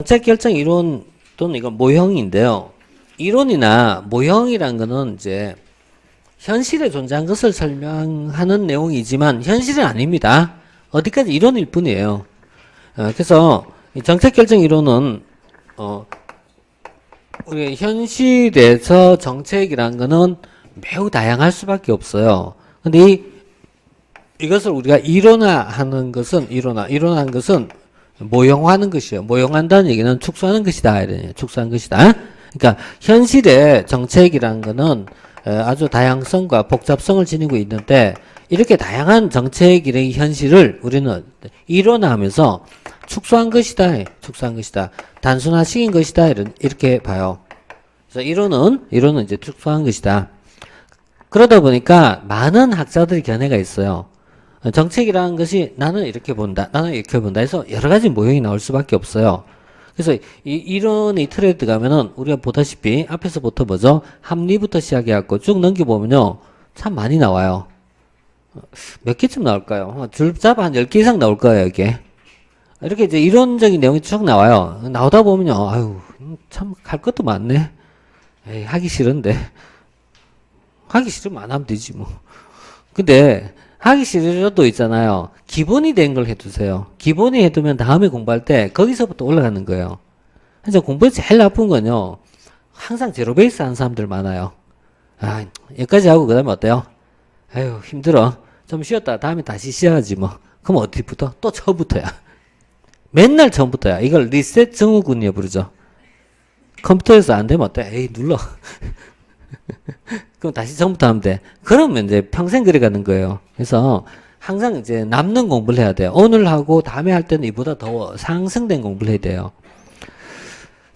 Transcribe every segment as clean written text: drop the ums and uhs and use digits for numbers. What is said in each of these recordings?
정책 결정 이론 또는 이건 모형인데요. 이론이나 모형이란 거는 이제 현실에 존재한 것을 설명하는 내용이지만 현실은 아닙니다. 어디까지 이론일 뿐이에요. 그래서 이 정책 결정 이론은 우리 현실에서 정책이란 거는 매우 다양할 수밖에 없어요. 근데 이것을 우리가 이론화하는 것은 이론화한 것은 모형화하는 것이에요. 모형한다는 얘기는 축소하는 것이다. 이래요. 축소한 것이다. 그러니까 현실의 정책이란 거는 아주 다양성과 복잡성을 지니고 있는데 이렇게 다양한 정책의 현실을 우리는 이론화하면서 축소한 것이다. 축소한 것이다. 단순화시킨 것이다. 이렇게 봐요. 그래서 이론은 이제 축소한 것이다. 그러다 보니까 많은 학자들의 견해가 있어요. 정책이라는 것이 나는 이렇게 본다. 나는 이렇게 본다. 해서 여러 가지 모형이 나올 수밖에 없어요. 그래서 이 이론의 틀에 들어가면은 우리가 보다시피 앞에서부터 뭐죠? 합리부터 시작해갖고 쭉 넘겨보면요. 참 많이 나와요. 몇 개쯤 나올까요? 줄 잡아 한 10개 이상 나올 거예요, 이게. 이렇게 이제 이론적인 내용이 쭉 나와요. 나오다 보면요. 아유, 참 할 것도 많네. 에이, 하기 싫은데. 하기 싫으면 안 하면 되지, 뭐. 근데, 하기 싫어도 있잖아요. 기본이 된 걸 해두세요. 기본이 해두면 다음에 공부할 때 거기서부터 올라가는 거예요. 그래서 공부에서 제일 나쁜 건요. 항상 제로 베이스 하는 사람들 많아요. 아, 여기까지 하고 그 다음에 어때요? 아유, 힘들어. 좀 쉬었다. 다음에 다시 시작하지 뭐. 그럼 어디부터? 또 처음부터야. 맨날 처음부터야. 이걸 리셋 증후군이라 부르죠. 컴퓨터에서 안 되면 어때? 에이, 눌러. 그럼 다시 처음부터 하면 돼. 그러면 이제 평생 그래 가는 거예요. 그래서 항상 이제 남는 공부를 해야 돼요. 오늘 하고 다음에 할 때는 이보다 더 상승된 공부를 해야 돼요.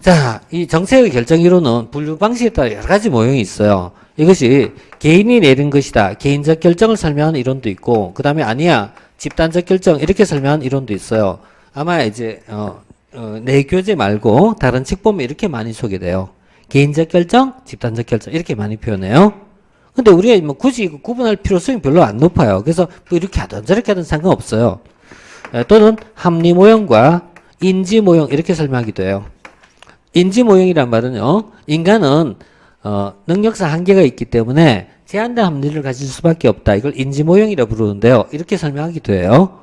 자, 이 정책의 결정 이론은 분류 방식에 따라 여러 가지 모형이 있어요. 이것이 개인이 내린 것이다. 개인적 결정을 설명하는 이론도 있고, 그 다음에 아니야. 집단적 결정. 이렇게 설명하는 이론도 있어요. 아마 이제, 내교재 말고 다른 책 보면 이렇게 많이 소개돼요. 개인적 결정, 집단적 결정 이렇게 많이 표현해요. 근데 우리가 뭐 굳이 구분할 필요성이 별로 안 높아요. 그래서 뭐 이렇게 하든 저렇게 하든 상관없어요. 또는 합리 모형과 인지 모형 이렇게 설명하기도 해요. 인지 모형이란 말은요. 인간은 능력상 한계가 있기 때문에 제한된 합리를 가질 수밖에 없다. 이걸 인지 모형이라 부르는데요. 이렇게 설명하기도 해요.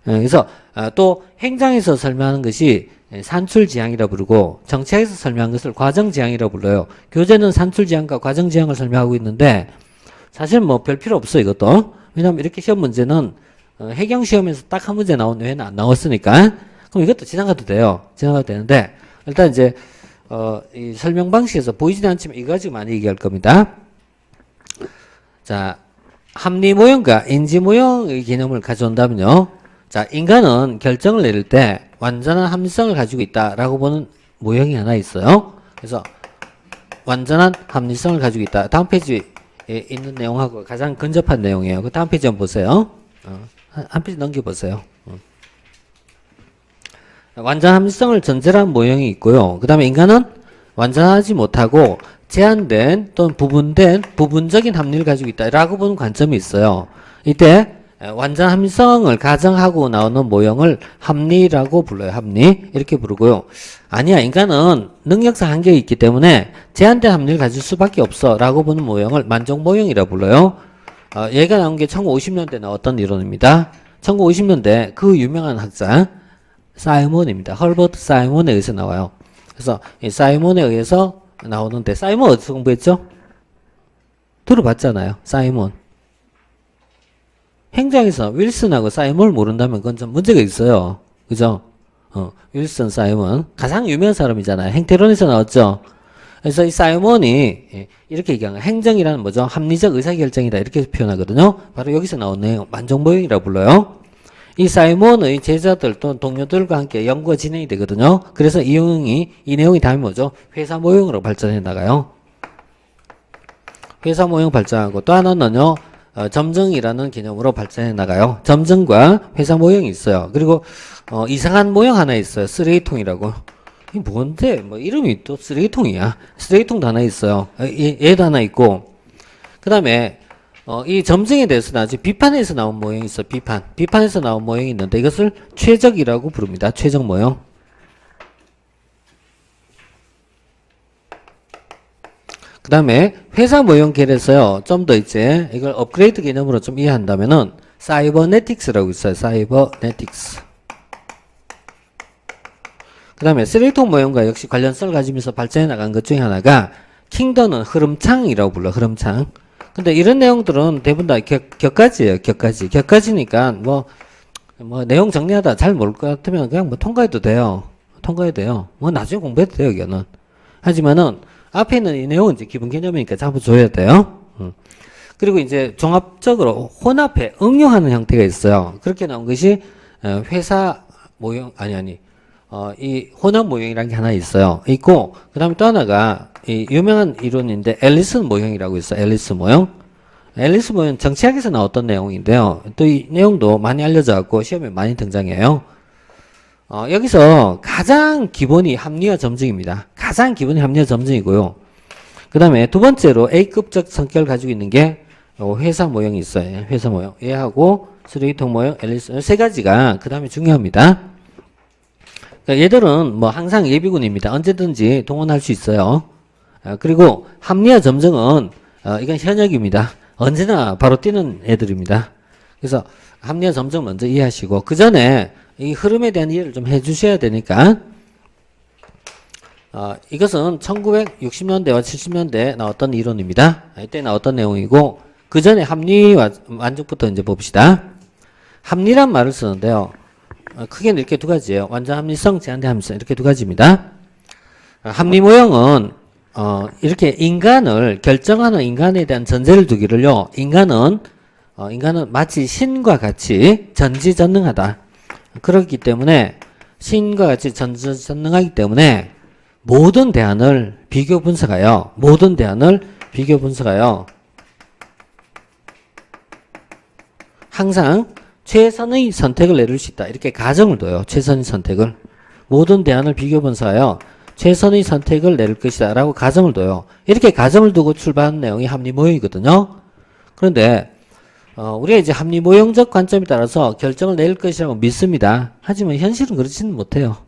그래서 또 행정에서 설명하는 것이 산출지향이라 부르고 정책에서 설명한 것을 과정지향이라 불러요. 교재는 산출지향과 과정지향을 설명하고 있는데 사실 뭐 별 필요 없어 이것도. 왜냐면 이렇게 시험 문제는 해경시험에서 딱 한 문제 나온 외에는 안 나왔으니까 그럼 이것도 지나가도 돼요. 지나가도 되는데 일단 이제 이 설명 방식에서 보이지는 않지만 이거 가지고 많이 얘기할 겁니다. 자, 합리 모형과 인지 모형의 개념을 가져온다면요. 자, 인간은 결정을 내릴 때 완전한 합리성을 가지고 있다라고 보는 모형이 하나 있어요. 그래서 완전한 합리성을 가지고 있다. 다음 페이지에 있는 내용하고 가장 근접한 내용이에요. 그 다음 페이지 한번 보세요. 한 페이지 넘겨보세요. 완전 합리성을 전제로 한 모형이 있고요. 그 다음에 인간은 완전하지 못하고 제한된 또는 부분적인 합리를 가지고 있다라고 보는 관점이 있어요. 이때 완전 합리성을 가정하고 나오는 모형을 합리라고 불러요. 합리 이렇게 부르고요. 아니야, 인간은 능력상 한계가 있기 때문에 제한된 합리를 가질 수밖에 없어 라고 보는 모형을 만족 모형이라 불러요. 얘가 나온 게 1950년대 나왔던 이론입니다. 1950년대 그 유명한 학자 사이먼입니다. 허버트 사이먼에 의해서 나와요. 그래서 이 사이먼에 의해서 나오는데 사이먼 어디서 공부했죠? 들어봤잖아요. 사이먼. 행정에서 윌슨하고 사이먼을 모른다면 그건 좀 문제가 있어요. 그죠? 윌슨, 사이먼. 가장 유명한 사람이잖아요. 행태론에서 나왔죠? 그래서 이 사이먼이 이렇게 얘기하는 거예요. 행정이라는 뭐죠? 합리적 의사결정이다. 이렇게 표현하거든요. 바로 여기서 나온 내용, 만족모형이라고 불러요. 이 사이먼의 제자들 또는 동료들과 함께 연구가 진행이 되거든요. 그래서 이 내용이 다음에 뭐죠? 회사 모형으로 발전해 나가요. 회사 모형 발전하고 또 하나는요. 점증이라는 개념으로 발전해 나가요. 점증과 회사 모형이 있어요. 그리고 이상한 모형 하나 있어요. 쓰레기통이라고. 이게 뭔데? 뭐 이름이 또 쓰레기통이야. 쓰레기통도 하나 있어요. 얘도 하나 있고. 그 다음에 이 점증에 대해서는 아직 비판에서 나온 모형이 있어. 비판에서 나온 모형이 있는데 이것을 최적이라고 부릅니다. 최적 모형. 그 다음에 회사 모형 계열에서요, 좀 더 이제 이걸 업그레이드 개념으로 좀 이해한다면은 사이버네틱스라고 있어요. 사이버네틱스. 그 다음에 쓰레기통 모형과 역시 관련성을 가지면서 발전해 나간 것 중에 하나가 킹덤은 흐름창이라고 불러. 흐름창. 근데 이런 내용들은 대부분 다 격가지예요. 격가지. 격가지니까 뭐 내용 정리하다 잘 모를 것 같으면 그냥 뭐 통과해도 돼요. 통과해도 돼요. 뭐 나중에 공부해도 돼요. 이거는. 하지만은 앞에 있는 이 내용은 이제 기본 개념이니까 잡아줘야 돼요. 그리고 이제 종합적으로 혼합해 응용하는 형태가 있어요. 그렇게 나온 것이 회사 모형 이 혼합 모형이라는 게 하나 있어요. 있고 그 다음에 또 하나가 이 유명한 이론인데 앨리슨 모형이라고 있어요. 앨리스 모형. 앨리스 모형 정치학에서 나왔던 내용인데요. 또 이 내용도 많이 알려져 갖고 시험에 많이 등장해요. 여기서 가장 기본이 합리화 점증입니다. 가장 기본이 합리화 점증이고요. 그 다음에 두 번째로 A급적 성격을 가지고 있는 게 회사 모형이 있어요. 회사 모형. 얘하고 쓰레기통 모형, 앨리스 세 가지가 그 다음에 중요합니다. 그러니까 얘들은 뭐 항상 예비군입니다. 언제든지 동원할 수 있어요. 그리고 합리화 점증은 이건 현역입니다. 언제나 바로 뛰는 애들입니다. 그래서 합리화 점증 먼저 이해하시고 그 전에 이 흐름에 대한 이해를 좀 해주셔야 되니까 이것은 1960년대와 70년대에 나왔던 이론입니다. 이때 나왔던 내용이고 그 전에 합리와 만족부터 이제 봅시다. 합리란 말을 쓰는데요. 크게는 이렇게 두 가지예요. 완전 합리성, 제한된 합리성 이렇게 두 가지입니다. 합리 모형은 이렇게 인간을 결정하는 인간에 대한 전제를 두기를요. 인간은 마치 신과 같이 전지전능하다. 그렇기 때문에 신과 같이 전지전능하기 때문에 모든 대안을 비교 분석하여 항상 최선의 선택을 내릴 수 있다. 이렇게 가정을 둬요. 최선의 선택을. 모든 대안을 비교 분석하여 최선의 선택을 내릴 것이다. 라고 가정을 둬요. 이렇게 가정을 두고 출발한 내용이 합리 모형이거든요. 그런데 우리가 이제 합리 모형적 관점에 따라서 결정을 내릴 것이라고 믿습니다. 하지만 현실은 그렇지는 못해요.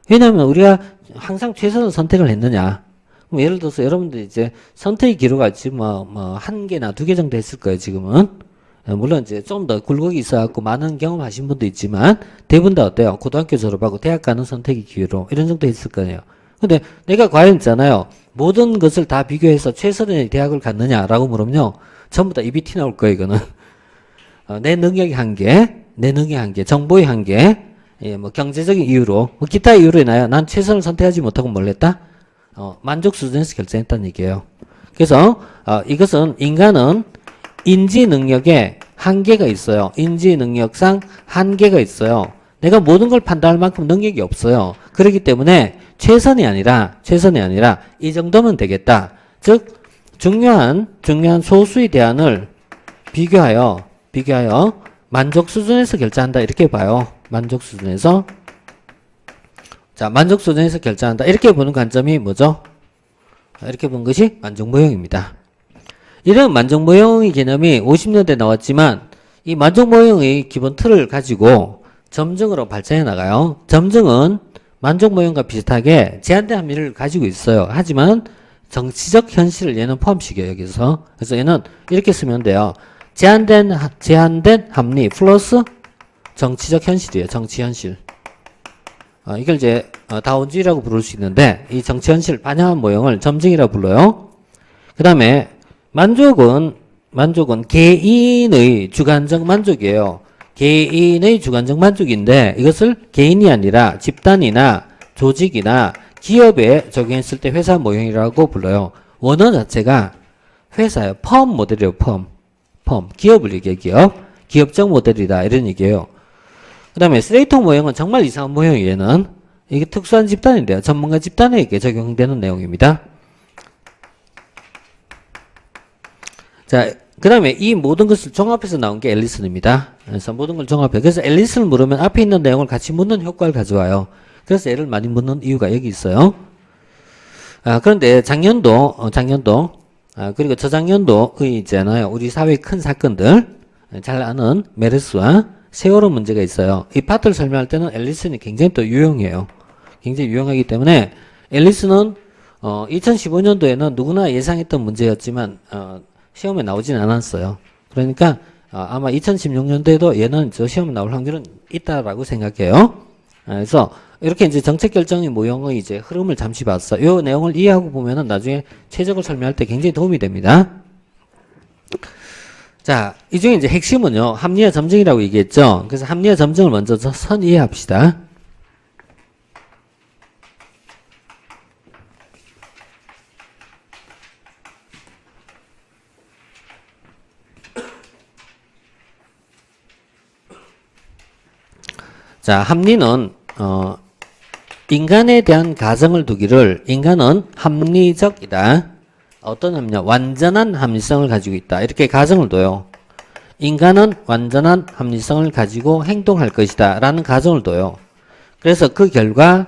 왜냐하면 우리가 항상 최선의 선택을 했느냐. 예를 들어서 여러분들이 이제 선택의 기로가 지금 한 개나 두 개 정도 했을 거예요. 지금은. 물론 이제 좀 더 굴곡이 있어갖고 많은 경험하신 분도 있지만 대부분 다 어때요? 고등학교 졸업하고 대학 가는 선택의 기회로 이런 정도 했을 거예요. 근데 내가 과연 있잖아요. 모든 것을 다 비교해서 최선의 대학을 갔느냐라고 물으면요. 전부 다 입이 티 나올 거예요. 이거는. 내 능력의 한계, 정보의 한계, 뭐 경제적인 이유로, 뭐 기타 이유로 인하여 난 최선을 선택하지 못하고 뭘 했다? 만족 수준에서 결정했다는 얘기예요. 그래서 이것은 인간은 인지 능력에 한계가 있어요. 인지 능력상 한계가 있어요. 내가 모든 걸 판단할 만큼 능력이 없어요. 그렇기 때문에 최선이 아니라 이 정도면 되겠다. 즉 중요한 소수의 대안을 비교하여 만족 수준에서 결정한다. 이렇게 봐요. 만족 수준에서 결정한다. 이렇게 보는 관점이 뭐죠? 이렇게 보는 것이 만족 모형입니다. 이런 만족 모형의 개념이 50년대에 나왔지만 이 만족 모형의 기본 틀을 가지고 점증으로 발전해 나가요. 점증은 만족 모형과 비슷하게 제한된 합리를 가지고 있어요. 하지만 정치적 현실을 얘는 포함시켜요. 여기서. 그래서 얘는 이렇게 쓰면 돼요. 제한된 합리 플러스 정치적 현실이에요. 정치 현실. 이걸 이제 다원주의라고 부를 수 있는데 이 정치 현실을 반영한 모형을 점증이라고 불러요. 그 다음에 만족은 개인의 주관적 만족이에요. 개인의 주관적 만족인데 이것을 개인이 아니라 집단이나 조직이나 기업에 적용했을 때 회사 모형이라고 불러요. 원어 자체가 회사예요. 펌 모델이에요. 펌. 기업을 얘기해요. 기업적 모델이다. 이런 얘기예요. 그 다음에 쓰레기통 모형은 정말 이상한 모형이에요. 얘는. 이게 특수한 집단인데요. 전문가 집단에게 적용되는 내용입니다. 자, 그 다음에 이 모든 것을 종합해서 나온 게 앨리슨입니다. 그래서 모든 걸 종합해. 그래서 앨리슨을 물으면 앞에 있는 내용을 같이 묻는 효과를 가져와요. 그래서 얘를 많이 묻는 이유가 여기 있어요. 그런데 작년도, 그리고 저작년도 있잖아요. 우리 사회의 큰 사건들, 잘 아는 메르스와 세월호 문제가 있어요. 이 파트를 설명할 때는 앨리슨이 굉장히 또 유용해요. 굉장히 유용하기 때문에 앨리슨은 2015년도에는 누구나 예상했던 문제였지만 시험에 나오진 않았어요. 그러니까 아마 2016년도에도 얘는 저 시험에 나올 확률은 있다라고 생각해요. 그래서 이렇게 이제 정책 결정의 모형의 이제 흐름을 잠시 봤어. 요 내용을 이해하고 보면은 나중에 최적을 설명할 때 굉장히 도움이 됩니다. 자, 이 중에 이제 핵심은요, 합리화 점증이라고 얘기했죠. 그래서 합리화 점증을 먼저 선 이해합시다. 자, 합리는 인간에 대한 가정을 두기를 인간은 합리적이다. 어떤 합리냐? 완전한 합리성을 가지고 있다. 이렇게 가정을 둬요. 인간은 완전한 합리성을 가지고 행동할 것이다. 라는 가정을 둬요. 그래서 그 결과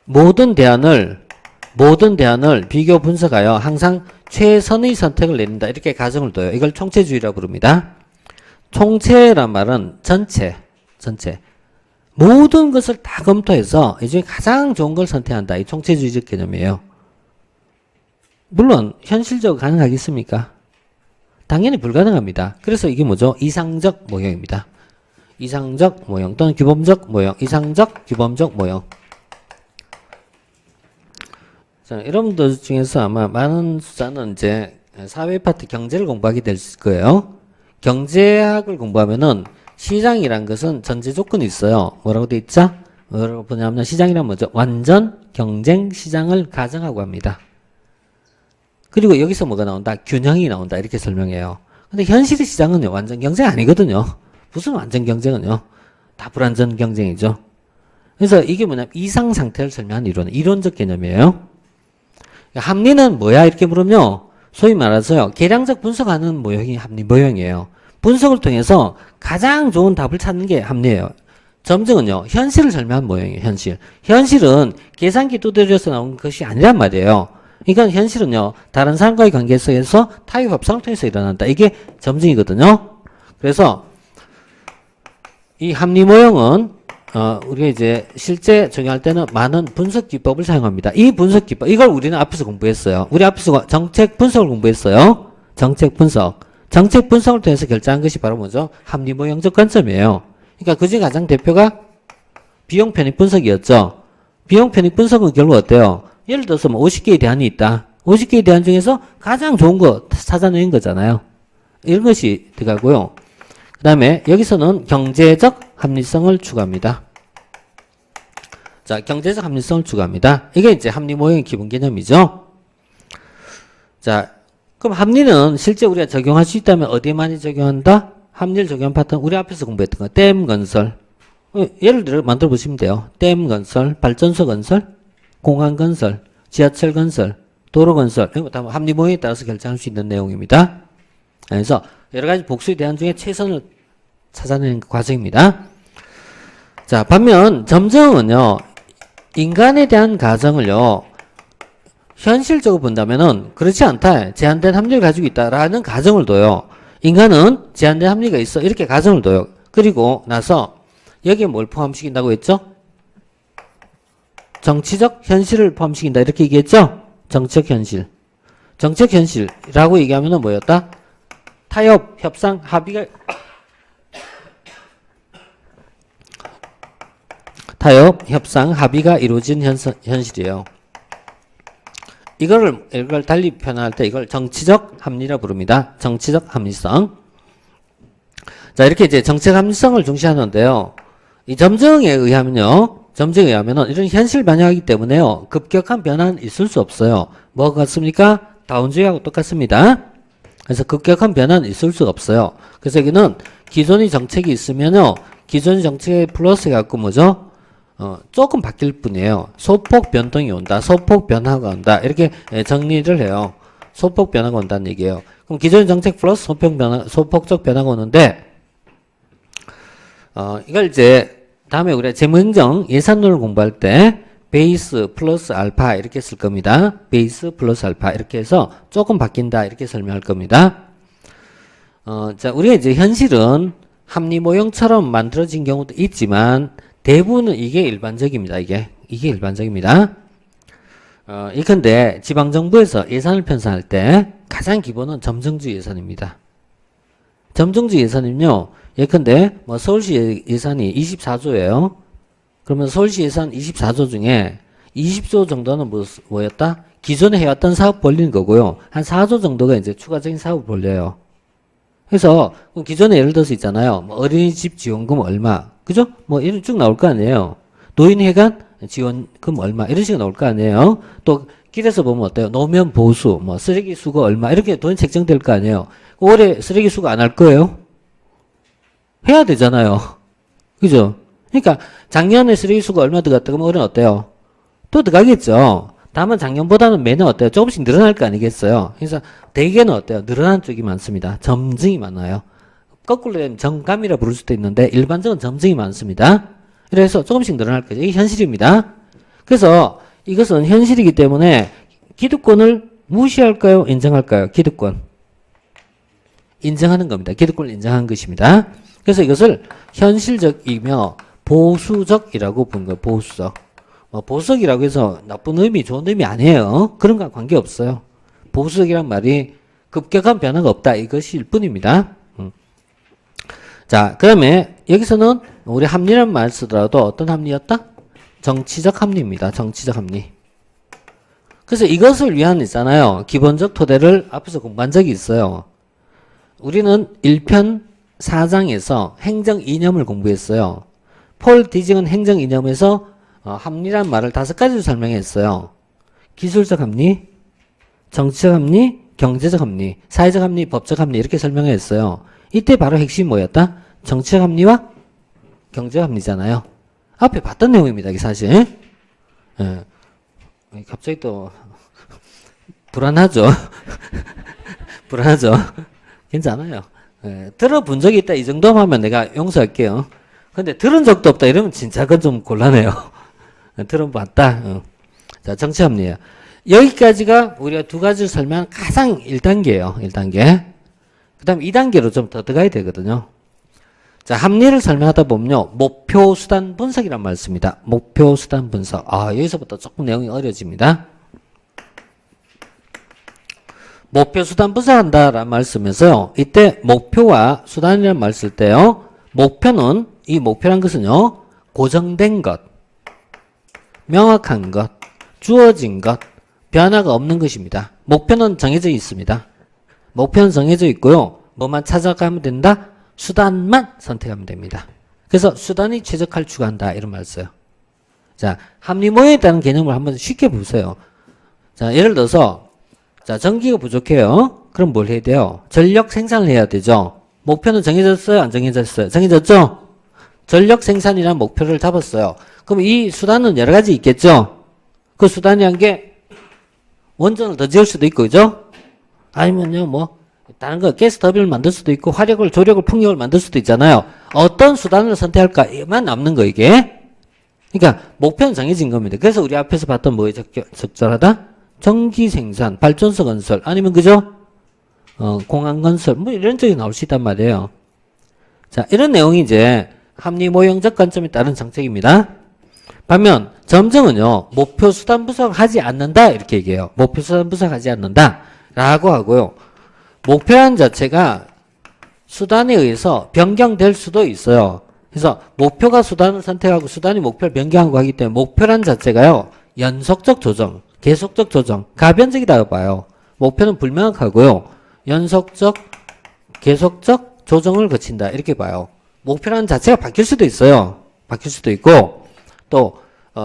모든 대안을 비교 분석하여 항상 최선의 선택을 내린다. 이렇게 가정을 둬요. 이걸 총체주의라고 부릅니다. 총체란 말은 전체. 모든 것을 다 검토해서 이 중에 가장 좋은 걸 선택한다. 이 총체주의적 개념이에요. 물론 현실적으로 가능하겠습니까? 당연히 불가능합니다. 그래서 이게 뭐죠? 이상적 모형입니다. 이상적 모형 또는 규범적 모형. 이상적 규범적 모형. 자, 여러분들 중에서 아마 많은 숫자는 이제 사회 파트 경제를 공부하게 될 거예요. 경제학을 공부하면은 시장이란 것은 전제 조건이 있어요. 뭐라고 돼 있죠? 뭐라고 보냐면 시장이란 뭐죠? 완전 경쟁 시장을 가정하고 합니다. 그리고 여기서 뭐가 나온다? 균형이 나온다. 이렇게 설명해요. 근데 현실의 시장은요, 완전 경쟁 아니거든요. 무슨 완전 경쟁은요? 다 불완전 경쟁이죠. 그래서 이게 뭐냐면 이상 상태를 설명하는 이론적 개념이에요. 합리는 뭐야? 이렇게 물으면 소위 말해서요, 계량적 분석하는 모형이 합리 모형이에요. 분석을 통해서 가장 좋은 답을 찾는 게 합리예요. 점증은요, 현실을 설명하는 모형이에요. 현실은 계산기 두드려서 나온 것이 아니란 말이에요. 그러니까 현실은요, 다른 사람과의 관계 속에서 타협 협상을 통해서 일어난다. 이게 점증이거든요. 그래서 이 합리 모형은 우리가 이제 실제 적용할 때는 많은 분석 기법을 사용합니다. 이 분석 기법, 이걸 우리는 앞에서 공부했어요. 우리 앞에서 정책 분석을 공부했어요. 정책 분석을 통해서 결정한 것이 바로 뭐죠? 합리 모형적 관점이에요. 그러니까 그중에 가장 대표가 비용 편익 분석이었죠. 비용 편익 분석은 결국 어때요? 예를 들어서 뭐 50개의 대안이 있다. 50개의 대안 중에서 가장 좋은 거 찾아내는 거잖아요. 이런 것이 들어가고요. 그 다음에 여기서는 경제적 합리성을 추구합니다. 자, 경제적 합리성을 추구합니다. 이게 이제 합리 모형의 기본 개념이죠. 자, 그럼 합리는 실제 우리가 적용할 수 있다면 어디에 많이 적용한다? 합리를 적용한 파트는 우리 앞에서 공부했던 거. 댐 건설. 예를 들어 만들어 보시면 돼요. 댐 건설, 발전소 건설, 공항 건설, 지하철 건설, 도로 건설. 이거 다 합리 모형에 따라서 결정할 수 있는 내용입니다. 그래서 여러 가지 복수의 대안 중에 최선을 찾아내는 과정입니다. 자, 반면 점정은요, 인간에 대한 가정을요, 현실적으로 본다면은 그렇지 않다. 제한된 합리를 가지고 있다라는 가정을 둬요. 인간은 제한된 합리가 있어. 이렇게 가정을 둬요. 그리고 나서 여기에 뭘 포함시킨다고 했죠? 정치적 현실을 포함시킨다. 이렇게 얘기했죠? 정책 현실. 정책 현실이라고 얘기하면은 뭐였다? 타협, 협상, 합의가 타협, 협상, 합의가 이루어진 현실이에요. 이걸 달리 표현할 때 이걸 정치적 합리라 부릅니다. 정치적 합리성. 자, 이렇게 이제 정책 합리성을 중시하는데요. 이 점정에 의하면은 이런 현실 반영하기 때문에요. 급격한 변화는 있을 수 없어요. 뭐가 같습니까? 다운주의하고 똑같습니다. 그래서 급격한 변화는 있을 수 없어요. 그래서 여기는 기존의 정책이 있으면요. 기존의 정책에 플러스 해갖고 뭐죠? 조금 바뀔 뿐이에요. 소폭 변동이 온다. 소폭 변화가 온다. 이렇게 정리를 해요. 소폭 변화가 온다는 얘기예요. 그럼 기존의 정책 플러스 소폭적 변화가 오는데, 이걸 이제 다음에 우리가 재무행정 예산론을 공부할 때 베이스 플러스 알파 이렇게 쓸 겁니다. 베이스 플러스 알파 이렇게 해서 조금 바뀐다 이렇게 설명할 겁니다. 자, 우리가 이제 현실은 합리 모형처럼 만들어진 경우도 있지만 대부분은 이게 일반적입니다. 이게 일반적입니다. 이컨대 지방정부에서 예산을 편성할 때 가장 기본은 점정주 예산입니다. 점정주 예산은요, 예컨대 뭐 서울시 예산이 24조예요. 그러면 서울시 예산 24조 중에 20조 정도는 뭐였다? 기존에 해왔던 사업 벌리는 거고요. 한 4조 정도가 이제 추가적인 사업을 벌려요. 그래서 기존에 예를 들어서 있잖아요. 뭐 어린이집 지원금 얼마, 그죠? 뭐 이런 쭉 나올 거 아니에요. 노인회관 지원금 얼마 이런 식으로 나올 거 아니에요. 또 길에서 보면 어때요? 노면 보수, 뭐 쓰레기 수거 얼마 이렇게 돈이 책정될 거 아니에요. 올해 쓰레기 수거 안 할 거예요? 해야 되잖아요. 그죠? 그러니까 작년에 쓰레기 수거 얼마 들어갔다 그러면 올해는 어때요? 또 들어가겠죠. 다만 작년보다는 매년 어때요? 조금씩 늘어날 거 아니겠어요? 그래서 대개는 어때요? 늘어난 쪽이 많습니다. 점증이 많아요. 거꾸로 되면 정감이라 부를 수도 있는데 일반적으로 점증이 많습니다. 그래서 조금씩 늘어날 거죠. 이게 현실입니다. 그래서 이것은 현실이기 때문에 기득권을 무시할까요? 인정할까요? 기득권. 인정하는 겁니다. 기득권을 인정하는 것입니다. 그래서 이것을 현실적이며 보수적이라고 부르는 거예요. 보수적. 보수적이라고 해서 나쁜 의미, 좋은 의미 아니에요. 그런 거 관계없어요. 보수적이란 말이 급격한 변화가 없다. 이것일 뿐입니다. 자, 그 다음에 여기서는 우리 합리란 말 쓰더라도 어떤 합리였다? 정치적 합리입니다. 정치적 합리. 그래서 이것을 위한 있잖아요. 기본적 토대를 앞에서 공부한 적이 있어요. 우리는 1편 4장에서 행정 이념을 공부했어요. 폴 디징은 행정 이념에서 합리란 말을 5가지로 설명했어요. 기술적 합리, 정치적 합리, 경제적 합리, 사회적 합리, 법적 합리 이렇게 설명했어요. 이때 바로 핵심이 뭐였다? 정치적 합리와 경제적 합리잖아요. 앞에 봤던 내용입니다. 이게 사실. 예. 갑자기 또 불안하죠. 불안하죠. 괜찮아요. 예. 들어본 적이 있다 이 정도만 하면 내가 용서할게요. 근데 들은 적도 없다 이러면 진짜 그건 좀 곤란해요. 들어봤다. 자, 정치 합리예요. 여기까지가 우리가 두 가지를 설명한 가장 1단계예요. 1단계. 그 다음 2단계로 좀 더 들어가야 되거든요. 자, 합리를 설명하다 보면요. 목표, 수단, 분석이란 말 씁니다. 목표, 수단, 분석. 여기서부터 조금 내용이 어려집니다. 목표, 수단, 분석한다라는 말 쓰면서요. 이때 목표와 수단이라는 말 쓸 때요. 목표는, 이 목표란 것은요. 고정된 것, 명확한 것, 주어진 것, 변화가 없는 것입니다. 목표는 정해져 있습니다. 목표는 정해져 있고요. 뭐만 찾아가면 된다? 수단만 선택하면 됩니다. 그래서 수단이 최적화를 추구한다. 이런 말 써요. 자, 합리모여에 있다는 개념을 한번 쉽게 보세요. 자, 예를 들어서, 자, 전기가 부족해요. 그럼 뭘 해야 돼요? 전력 생산을 해야 되죠. 목표는 정해졌어요? 안 정해졌어요? 정해졌죠? 전력 생산이라는 목표를 잡았어요. 그럼 이 수단은 여러 가지 있겠죠? 그 수단이란 게 원전을 더 지을 수도 있고, 그죠? 아니면요, 뭐, 다른 거, 가스 터빈을 만들 수도 있고, 화력을, 조력을, 풍력을 만들 수도 있잖아요. 어떤 수단을 선택할까만 남는 거, 이게. 그러니까, 목표는 정해진 겁니다. 그래서 우리 앞에서 봤던 뭐에 적절하다? 전기 생산, 발전소 건설, 아니면 그죠? 공항 건설, 뭐 이런 쪽이 나올 수 있단 말이에요. 자, 이런 내용이 이제 합리모형적 관점에 따른 정책입니다. 반면, 점정은요, 목표 수단 분석하지 않는다, 이렇게 얘기해요. 목표 수단 분석하지 않는다, 라고 하고요. 목표란 자체가 수단에 의해서 변경될 수도 있어요. 그래서 목표가 수단을 선택하고 수단이 목표를 변경하고 하기 때문에 목표란 자체가요. 연속적 조정, 계속적 조정, 가변적이라고 봐요. 목표는 불명확하고요. 연속적, 계속적 조정을 거친다. 이렇게 봐요. 목표라는 자체가 바뀔 수도 있어요. 바뀔 수도 있고 또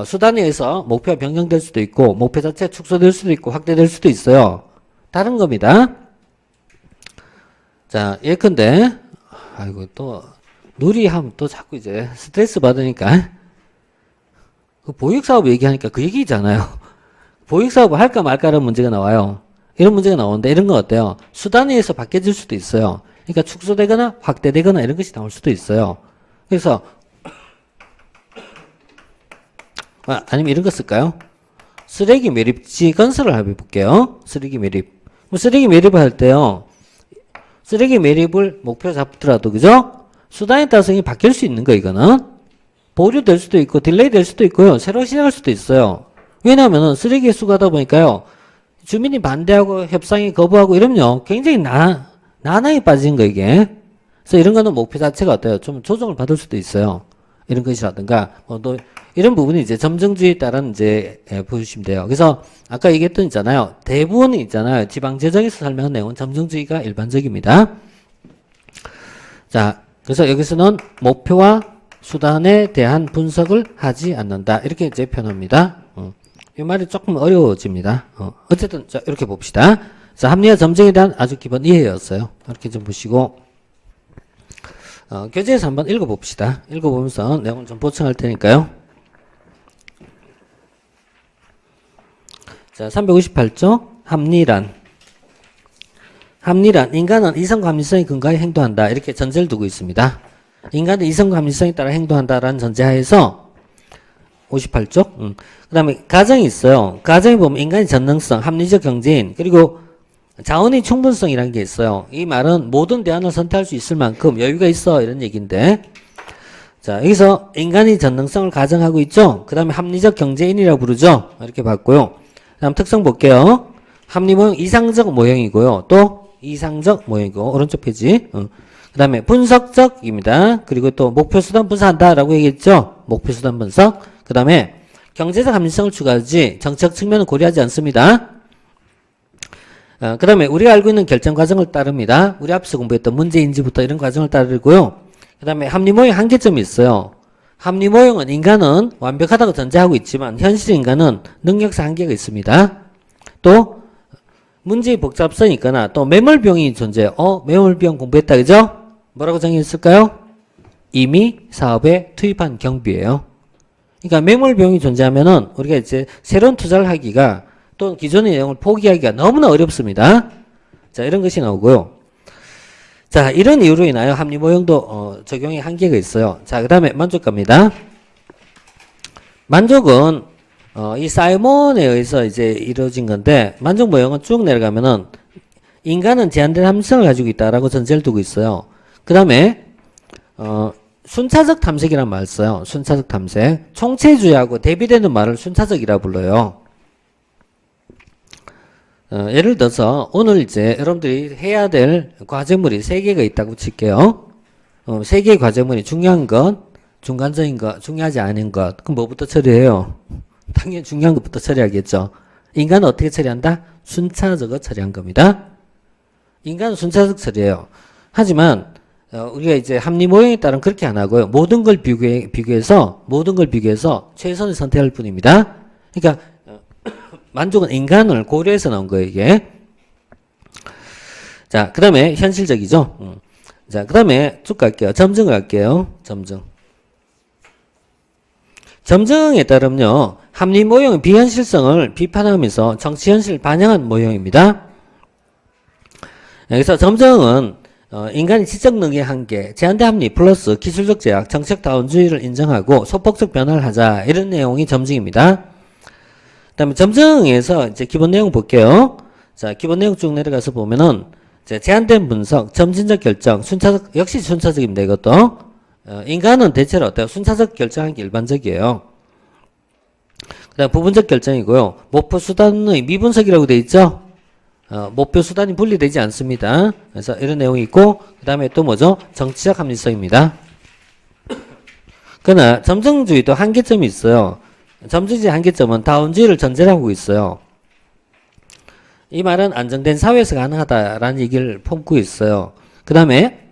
수단에 의해서 목표가 변경될 수도 있고 목표 자체가 축소될 수도 있고 확대될 수도 있어요. 다른 겁니다. 자, 예컨대, 아이고, 또, 누리하면 또 자꾸 이제 스트레스 받으니까, 그 보육사업 얘기하니까 그 얘기잖아요. 보육사업을 할까 말까라는 문제가 나와요. 이런 문제가 나오는데, 이런 건 어때요? 수단에 의해서 바뀌어질 수도 있어요. 그러니까 축소되거나 확대되거나 이런 것이 나올 수도 있어요. 그래서, 아니면 이런 거 쓸까요? 쓰레기 매립지 건설을 해볼게요. 쓰레기 매립. 뭐 쓰레기 매립을 할 때요. 쓰레기 매립을 목표 잡더라도, 그죠? 수단에 따라서 바뀔 수 있는 거, 이거는. 보류될 수도 있고 딜레이 될 수도 있고요. 새로 시작할 수도 있어요. 왜냐하면 쓰레기의 수가 하다 보니까요. 주민이 반대하고 협상이 거부하고 이러면요. 굉장히 난항이 빠지는 거 이게. 그래서 이런 거는 목표 자체가 어때요? 좀 조정을 받을 수도 있어요. 이런 것이라든가 또 이런 부분이 이제 점정주의에 따른 이제 보시면 돼요. 그래서 아까 얘기했던 있잖아요. 대부분이 있잖아요. 지방재정에서 설명한 내용은 점정주의가 일반적입니다. 자, 그래서 여기서는 목표와 수단에 대한 분석을 하지 않는다. 이렇게 이제 표현합니다. 이 말이 조금 어려워집니다. 어쨌든 자, 이렇게 봅시다. 자, 합리화 점정에 대한 아주 기본 이해였어요. 이렇게 좀 보시고 교재에서 한번 읽어봅시다. 읽어보면서 내용을 좀 보충할 테니까요. 자, 358조 합리란 인간은 이성과 합리성에 근거하여 행동한다. 이렇게 전제를 두고 있습니다. 인간은 이성과 합리성에 따라 행동한다라는 전제하에서 58쪽. 그 다음에 가정이 있어요. 가정에 보면 인간의 전능성, 합리적 경제인, 그리고 자원의 충분성이라는 게 있어요. 이 말은 모든 대안을 선택할 수 있을 만큼 여유가 있어. 이런 얘기인데. 자, 여기서 인간의 전능성을 가정하고 있죠. 그 다음에 합리적 경제인이라고 부르죠. 이렇게 봤고요. 다음 특성 볼게요. 합리 모형 이상적 모형이고요. 또 이상적 모형이고, 오른쪽 페이지. 그 다음에 분석적입니다. 그리고 또 목표 수단 분석한다 라고 얘기했죠. 목표 수단 분석. 그 다음에 경제적 합리성을 추가하지 정책 측면은 고려하지 않습니다. 그 다음에 우리가 알고 있는 결정 과정을 따릅니다. 우리 앞서 공부했던 문제인지부터 이런 과정을 따르고요. 그 다음에 합리 모형 한계점이 있어요. 합리 모형은 인간은 완벽하다고 전제하고 있지만 현실 인간은 능력상 한계가 있습니다. 또 문제의 복잡성이 있거나 또 매몰병이 존재해요. 매몰병 공부했다 그죠? 뭐라고 정의했을까요? 이미 사업에 투입한 경비예요. 그러니까 매몰병이 존재하면은 우리가 이제 새로운 투자를 하기가 또는 기존의 내용을 포기하기가 너무나 어렵습니다. 자, 이런 것이 나오고요. 자, 이런 이유로 인하여 합리 모형도 적용의 한계가 있어요. 자, 그 다음에 만족갑니다. 만족은 이 사이먼에 의해서 이제 이루어진 건데 만족 모형은 쭉 내려가면은 인간은 제한된 합리성을 가지고 있다라고 전제를 두고 있어요. 그 다음에 순차적 탐색이란 말을 써요. 순차적 탐색. 총체주의하고 대비되는 말을 순차적이라 불러요. 예를 들어서 오늘 이제 여러분들이 해야 될 과제물이 3개가 있다고 칠게요. 3개의 과제물이 중요한 것, 중간적인 것, 중요하지 않은 것. 그럼 뭐부터 처리해요? 당연히 중요한 것부터 처리하겠죠. 인간은 어떻게 처리한다? 순차적으로 처리한 겁니다. 인간은 순차적 처리해요. 하지만 우리가 이제 합리 모형에 따른 그렇게 안 하고요. 모든 걸 비교해서 최선을 선택할 뿐입니다. 그러니까 만족은 인간을 고려해서 나온 거예요, 이게. 자, 그 다음에 현실적이죠. 자, 그 다음에 쭉 갈게요. 점증을 할게요. 점증에 따르면요, 합리 모형의 비현실성을 비판하면서 정치 현실을 반영한 모형입니다. 그래서 점증은 인간의 지적 능력의 한계, 제한된 합리 플러스 기술적 제약, 정책 다원주의를 인정하고 소폭적 변화를 하자, 이런 내용이 점증입니다. 그 다음에 점증에서 이제 기본 내용 볼게요. 자, 기본 내용 쭉 내려가서 보면은 이제 제한된 분석, 점진적 결정, 순차적, 역시 순차적입니다, 이것도. 인간은 대체로 어때요? 순차적 결정하는 게 일반적이에요. 그 다음 부분적 결정이고요. 목표 수단의 미분석이라고 되어 있죠? 목표 수단이 분리되지 않습니다. 그래서 이런 내용이 있고, 그 다음에 또 뭐죠? 정치적 합리성입니다. 그러나 점증주의도 한계점이 있어요. 점증주의 한계점은 다원주의를 전제로 하고 있어요. 이 말은 안정된 사회에서 가능하다라는 얘기를 품고 있어요. 그 다음에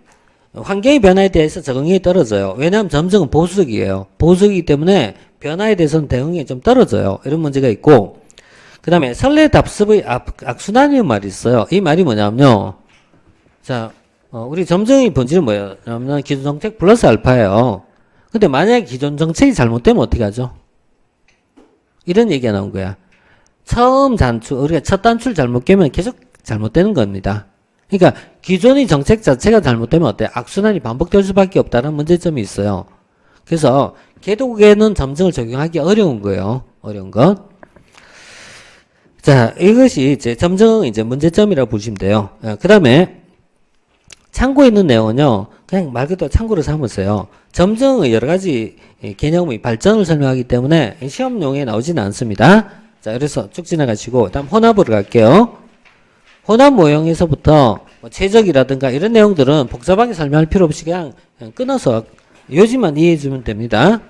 환경의 변화에 대해서 적응이 떨어져요. 왜냐하면 점증은 보수적이에요. 보수적이기 때문에 변화에 대해서는 대응이 좀 떨어져요. 이런 문제가 있고, 그 다음에 선례답습의 악순환이라는 말이 있어요. 이 말이 뭐냐면요. 자, 우리 점증의 본질은 뭐예요? 그러면 기존 정책 플러스 알파예요. 근데 만약에 기존 정책이 잘못되면 어떻게 하죠? 이런 얘기가 나온 거야. 처음 단추, 우리가 첫 단추를 잘못 깨면 계속 잘못되는 겁니다. 그러니까 기존의 정책 자체가 잘못되면 어때? 악순환이 반복될 수밖에 없다는 문제점이 있어요. 그래서 개독에는 점증을 적용하기 어려운 거예요. 어려운 것. 자, 이것이 이제 점증 이제 문제점이라고 보시면 돼요. 그 다음에 참고에 있는 내용은요. 그냥 말 그대로 참고로 삼으세요. 점정의 여러 가지 개념의 발전을 설명하기 때문에 시험용에 나오지는 않습니다. 자, 그래서 쭉 지나가시고, 다음 혼합으로 갈게요. 혼합 모형에서부터 뭐 최적이라든가 이런 내용들은 복잡하게 설명할 필요 없이 그냥 끊어서 요지만 이해해주면 됩니다.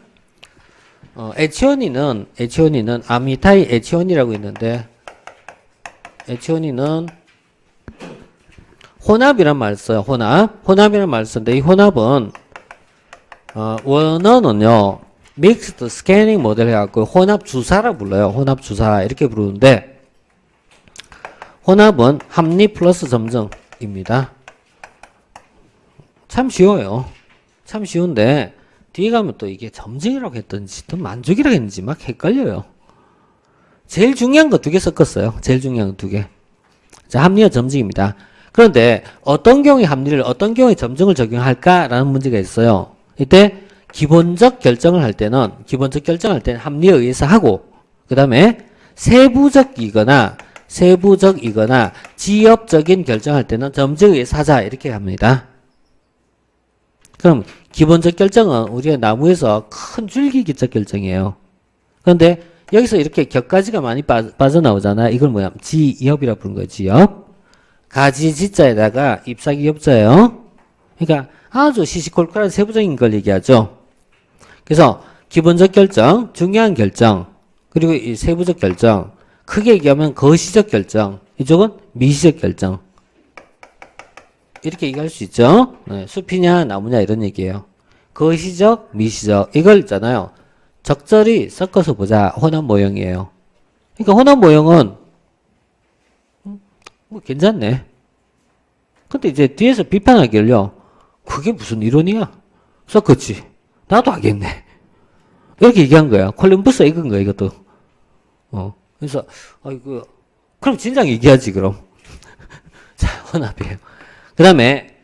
에치오니는 아미타이 에치오니라고 있는데, 에치오니는 혼합이란 말 써요. 혼합이란 말 쓰는데, 이 혼합은 원어는요 믹스드 스캐닝 모델 해갖고 혼합 주사라 불러요. 혼합 주사 이렇게 부르는데, 혼합은 합리 플러스 점정입니다. 참 쉬워요. 참 쉬운데 뒤에 가면 또 이게 점정이라고 했던지 또 만족이라고 했는지 막 헷갈려요. 제일 중요한 거 두 개 섞었어요. 제일 중요한 거 두 개. 자, 합리와 점정입니다. 그런데 어떤 경우에 합리를 어떤 경우에 점정을 적용할까라는 문제가 있어요. 이때 기본적 결정을 할 때는 합리에 의해서 하고, 그 다음에 세부적이거나 지엽적인 결정할 때는 점정에 의해서 하자 이렇게 합니다. 그럼 기본적 결정은 우리가 나무에서 큰 줄기기적 결정이에요. 그런데 여기서 이렇게 격가지가 많이 빠져나오잖아요. 이걸 뭐야? 지엽이라 부르는 거예요. 지엽. 가지 지자에다가 잎사귀 엽자예요. 그러니까 아주 시시콜콜한 세부적인 걸 얘기하죠. 그래서 기본적 결정, 중요한 결정, 그리고 이 세부적 결정, 크게 얘기하면 거시적 결정, 이쪽은 미시적 결정. 이렇게 얘기할 수 있죠. 네, 숲이냐 나무냐 이런 얘기예요. 거시적, 미시적 이걸 있잖아요. 적절히 섞어서 보자. 혼합 모형이에요. 그러니까 혼합 모형은 뭐 괜찮네. 근데 이제 뒤에서 비판하길요. 그게 무슨 이론이야? 섞었지. 나도 하겠네. 이렇게 얘기한 거야. 콜럼버스가 읽은 거야, 이것도. 그래서, 아이고, 그럼 진작 얘기하지, 그럼. 자, 혼합이에요. 그 다음에,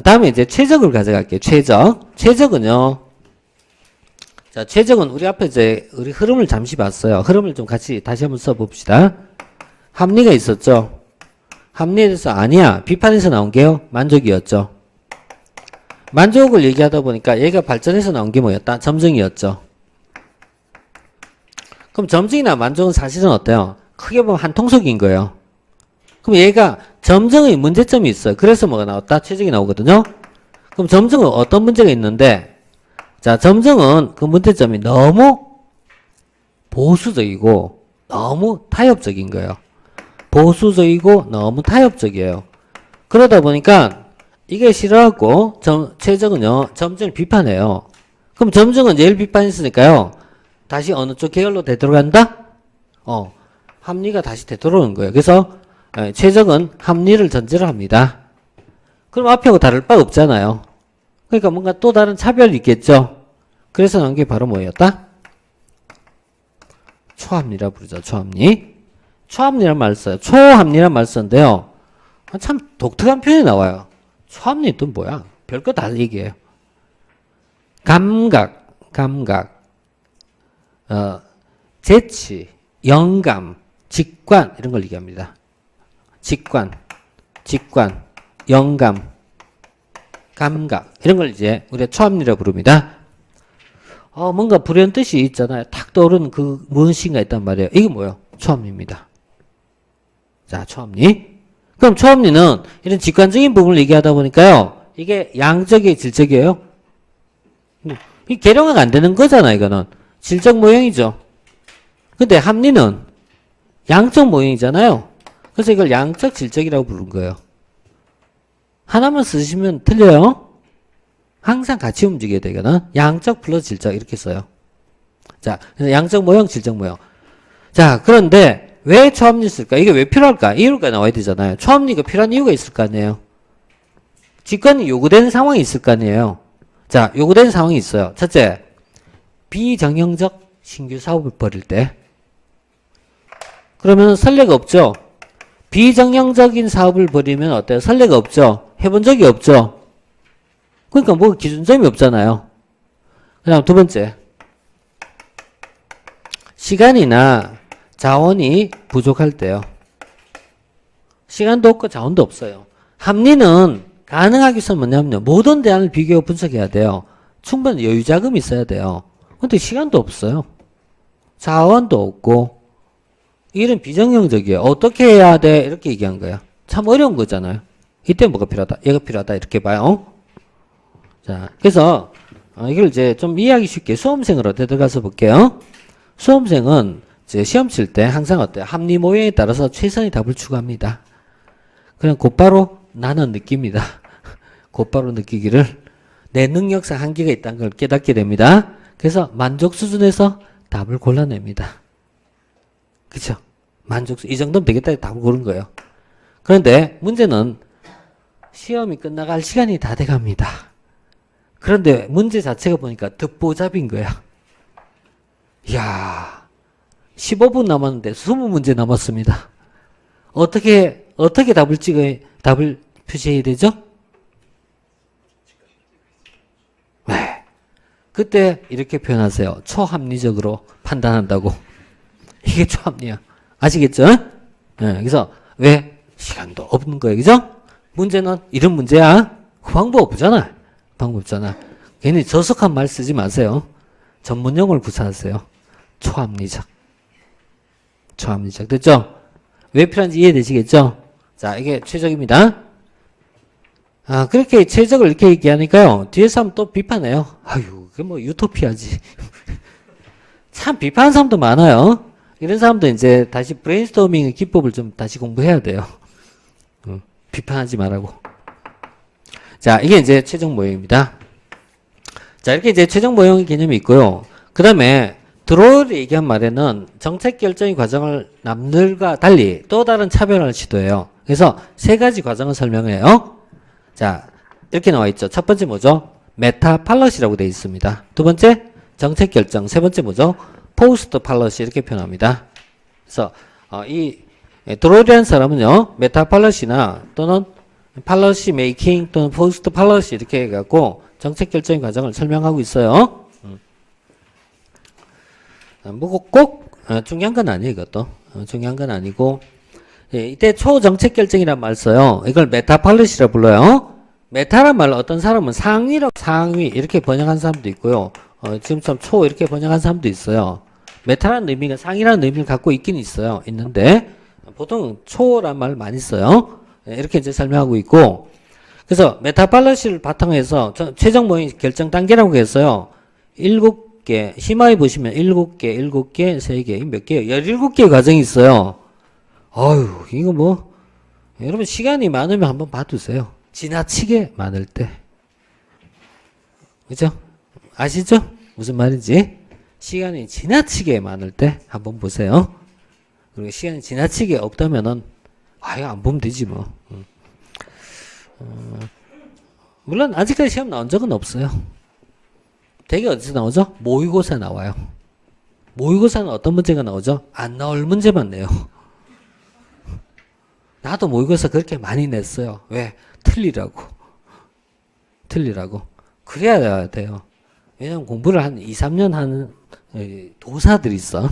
다음에 이제 최적을 가져갈게요. 최적은요. 자, 최적은 우리 앞에 이제, 우리 흐름을 잠시 봤어요. 흐름을 좀 같이 다시 한번 써봅시다. 합리가 있었죠. 합리에 대해서 아니야. 비판에서 나온 게요. 만족이었죠. 만족을 얘기하다 보니까 얘가 발전해서 나온 게 뭐였다? 점정이었죠. 그럼 점정이나 만족은 사실은 어때요? 크게 보면 한 통속인 거예요. 그럼 얘가 점정의 문제점이 있어요. 그래서 뭐가 나왔다? 최적이 나오거든요. 그럼 점정은 어떤 문제가 있는데, 자, 점정은 그 문제점이 너무 보수적이고 너무 타협적인 거예요. 보수적이고 너무 타협적이에요. 그러다 보니까 이게 싫어하고 최적은요 점정을 비판해요. 그럼 점정은 얘를 비판했으니까요 다시 어느 쪽 계열로 되돌아간다? 합리가 다시 되돌아오는 거예요. 그래서 최적은 합리를 전제로 합니다. 그럼 앞에하고 다를 바 없잖아요. 그러니까 뭔가 또 다른 차별이 있겠죠. 그래서 나온 게 바로 뭐였다? 초합리라 부르죠. 초합리. 초합리란 말 써요. 초합리란 말 쓰는데요. 참 독특한 표현이 나와요. 초합리 또 뭐야? 별거 다 얘기해요. 감각, 재치, 영감, 직관 이런 걸 얘기합니다. 직관, 영감, 감각 이런 걸 이제 우리가 초합리라고 부릅니다. 뭔가 불현 뜻이 있잖아요. 탁 떠오르는 그 무엇인가 있단 말이에요. 이게 뭐예요? 초합리입니다. 자, 초합리. 그럼 초합리는 이런 직관적인 부분을 얘기하다 보니까요. 이게 양적이에요, 질적이에요? 이 계량화가 안 되는 거잖아, 이거는. 질적 모형이죠. 근데 합리는 양적 모형이잖아요. 그래서 이걸 양적 질적이라고 부른 거예요. 하나만 쓰시면 틀려요. 항상 같이 움직여야 되거든. 양적 플러스 질적 이렇게 써요. 자, 그래서 양적 모형, 질적 모형. 자, 그런데 왜 초합리 쓸까? 이게 왜 필요할까? 이유가 나와야 되잖아요. 초합리가 필요한 이유가 있을 거 아니에요. 직관이 요구되는 상황이 있을 거 아니에요. 자, 요구되는 상황이 있어요. 첫째, 비정형적 신규 사업을 벌일 때. 그러면 선례가 없죠. 비정형적인 사업을 벌이면 어때요? 선례가 없죠. 해본 적이 없죠. 그러니까 뭐 기준점이 없잖아요. 그 다음 두 번째, 시간이나 자원이 부족할 때요. 시간도 없고 자원도 없어요. 합리는 가능하기 위해서 뭐냐면요. 모든 대안을 비교해 분석해야 돼요. 충분히 여유 자금이 있어야 돼요. 근데 시간도 없어요. 자원도 없고 이런 비정형적이에요. 어떻게 해야 돼? 이렇게 얘기한 거야. 참 어려운 거잖아요. 이때 뭐가 필요하다? 얘가 필요하다. 이렇게 봐요. 자, 그래서 이걸 이제 좀 이해하기 쉽게 수험생으로 들어가서 볼게요. 수험생은 이제 시험 칠 때 항상 어때요? 합리 모형에 따라서 최선의 답을 추구합니다. 그냥 곧바로 나는 느낍니다. 곧바로 느끼기를 내 능력상 한계가 있다는 걸 깨닫게 됩니다. 그래서 만족 수준에서 답을 골라냅니다. 그쵸? 이 정도면 되겠다 답을 고른 거예요. 그런데 문제는 시험이 끝나갈 시간이 다 돼갑니다. 그런데 문제 자체가 보니까 듣보잡인 거야. 이야, 15분 남았는데 20문제 남았습니다. 어떻게 답을 표시해야 되죠? 네. 그때 이렇게 표현하세요. 초합리적으로 판단한다고. 이게 초합리야. 아시겠죠? 네, 그래서 왜? 시간도 없는 거예요. 그죠? 문제는 이런 문제야. 그 방법 없잖아. 괜히 저속한 말 쓰지 마세요. 전문 용어를 구사하세요. 초합리적. 됐죠? 왜 필요한지 이해되시겠죠? 자, 이게 최적입니다. 그렇게 최적을 이렇게 얘기하니까요. 뒤에서 하면 또 비판해요. 아유, 그게 뭐 유토피아지. 참 비판하는 사람도 많아요. 이런 사람도 이제 다시 브레인스토밍의 기법을 좀 다시 공부해야 돼요. 비판하지 말라고. 자, 이게 이제 최종 모형입니다. 자, 이렇게 이제 최종 모형의 개념이 있고요. 그 다음에 드로우를 얘기한 말에는 정책 결정의 과정을 남들과 달리 또 다른 차별화를 시도해요. 그래서 세 가지 과정을 설명해요. 자, 이렇게 나와 있죠. 첫 번째 뭐죠? 메타 팔러시라고 되어 있습니다. 두 번째 정책 결정. 세 번째 뭐죠? 포스트 팔러시 이렇게 표현합니다. 그래서 이 드로우라는 사람은요. 메타 팔러시나 또는 팔러시 메이킹 또는 포스트 팔러시 이렇게 해갖고 정책 결정의 과정을 설명하고 있어요. 뭐 꼭 중요한 건 아니에요. 이것도 중요한 건 아니고 이때 초정책 결정이란 말 써요. 이걸 메타 팔러시라 불러요. 메타란 말로 어떤 사람은 상위 이렇게 번역한 사람도 있고요. 지금처럼 초 이렇게 번역한 사람도 있어요. 메타라는 의미가 상이라는 의미를 갖고 있긴 있는데 보통 초란 말을 많이 써요. 이렇게 이제 설명하고 있고, 그래서 메타 팔러시를 바탕에서 최종 모형 결정 단계라고 했어요. 7개, 심화해 보시면 7개, 3개, 몇 개요? 17개의 과정이 있어요. 아유, 이거 뭐, 여러분 시간이 많으면 한번 봐두세요. 지나치게 많을 때. 그죠? 아시죠? 무슨 말인지? 시간이 지나치게 많을 때 한번 보세요. 그리고 시간이 지나치게 없다면은, 아예 안 보면 되지 뭐. 물론 아직까지 시험 나온 적은 없어요. 되게 어디서 나오죠? 모의고사 나와요. 모의고사는 어떤 문제가 나오죠? 안 나올 문제만 내요. 나도 모의고사 그렇게 많이 냈어요. 왜? 틀리라고. 그래야 돼요. 왜냐면 공부를 한 2, 3년 하는 도사들이 있어.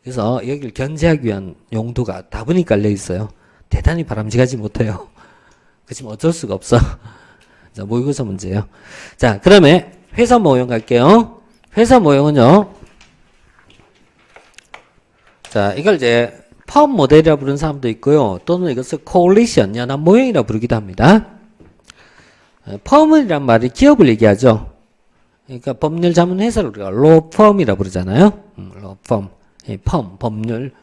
그래서 여기를 견제하기 위한 용도가 다분히 깔려 있어요. 대단히 바람직하지 못해요. 그렇지만 어쩔 수가 없어. 자, 모의고사 문제예요. 자, 그 다음에 회사 모형 갈게요. 회사 모형은요. 자, 이걸 이제 펌 모델이라 부르는 사람도 있고요. 또는 이것을 코올리션, 연합 모형이라 부르기도 합니다. 펌이란 말이 기업을 얘기하죠. 그러니까 법률 자문 회사를 우리가 로펌이라 부르잖아요. 로펌, 펌, 법률,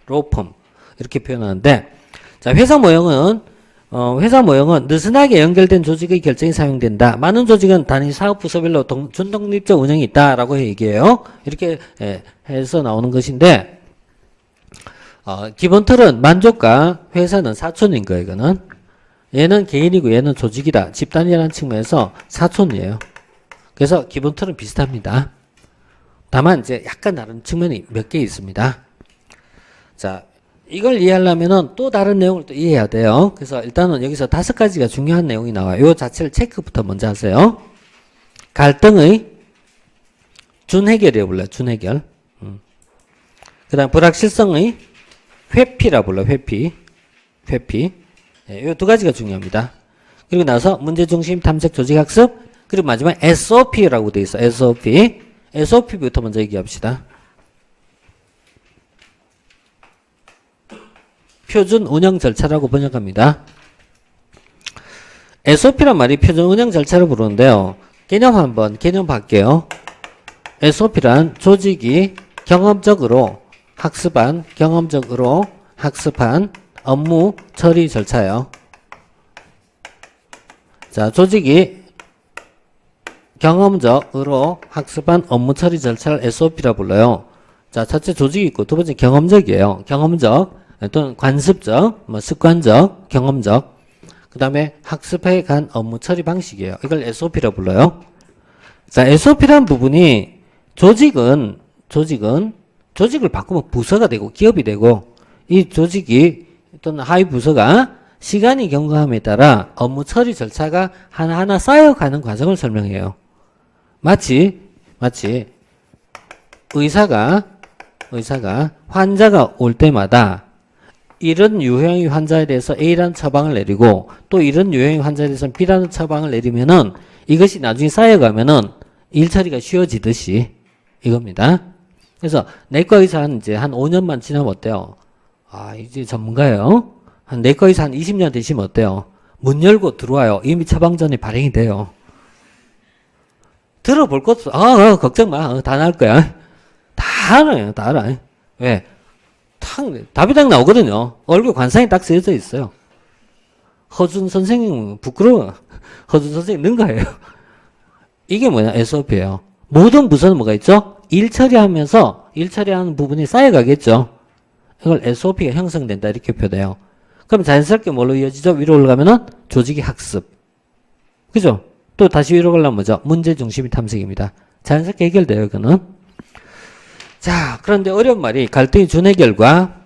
로펌 이렇게 표현하는데, 자, 회사 모형은 느슨하게 연결된 조직의 결정이 사용된다. 많은 조직은 단위 사업 부서별로 준독립적 운영이 있다라고 얘기해요. 이렇게 해서 나오는 것인데, 기본 틀은 만족과 회사는 사촌인 거예요. 이거는 얘는 개인이고 얘는 조직이다. 집단이라는 측면에서 사촌이에요. 그래서 기본 틀은 비슷합니다. 다만 이제 약간 다른 측면이 몇 개 있습니다. 자, 이걸 이해하려면은 또 다른 내용을 또 이해해야 돼요. 그래서 일단은 여기서 5가지가 중요한 내용이 나와요. 요 자체를 체크부터 먼저 하세요. 갈등의 준해결이라고 불러요. 준해결. 그 다음 불확실성의 회피라 불러요. 회피. 요 2가지가 중요합니다. 그리고 나서 문제중심 탐색 조직학습, 그리고 마지막에 SOP라고 돼 있어. SOP. SOP부터 먼저 얘기합시다. 표준 운영 절차라고 번역합니다. SOP란 말이 표준 운영 절차를 부르는데요. 개념 할게요. SOP란 조직이 경험적으로 학습한 업무 처리 절차예요. 자, 조직이 경험적으로 학습한 업무 처리 절차를 SOP라 불러요. 자, 첫째 조직이 있고 두 번째 경험적이에요. 경험적 또는 관습적, 습관적, 경험적. 그 다음에 학습해 간 업무 처리 방식이에요. 이걸 SOP라 불러요. 자, SOP라는 부분이 조직을 바꾸면 부서가 되고 기업이 되고 이 조직이 또는 하위 부서가 시간이 경과함에 따라 업무 처리 절차가 하나하나 쌓여가는 과정을 설명해요. 마치 의사가 환자가 올 때마다 이런 유형의 환자에 대해서 A라는 처방을 내리고 또 이런 유형의 환자에 대해서 B라는 처방을 내리면은 이것이 나중에 쌓여가면은 일 처리가 쉬워지듯이 이겁니다. 그래서 내과 의사 한 5년만 지나면 어때요? 아, 이제 전문가예요. 내과 의사 한 20년 되시면 어때요? 문 열고 들어와요. 이미 처방전이 발행이 돼요. 들어볼 것도, 걱정 마. 다 나을 거야. 다 알아요. 다 알아. 왜? 답이 딱 나오거든요. 얼굴 관상이 딱 쓰여져 있어요. 허준 선생님, 부끄러워. 허준 선생님 능가해요. 이게 뭐냐? SOP예요. 모든 부서는 뭐가 있죠? 일 처리하는 부분이 쌓여가겠죠. 이걸 SOP가 형성된다. 이렇게 표돼요. 그럼 자연스럽게 뭘로 이어지죠? 위로 올라가면은 조직의 학습. 그죠? 또 다시 위로 올라가면 뭐죠? 문제 중심의 탐색입니다. 자연스럽게 해결돼요. 이거는. 자, 그런데 어려운 말이 갈등의 준해결과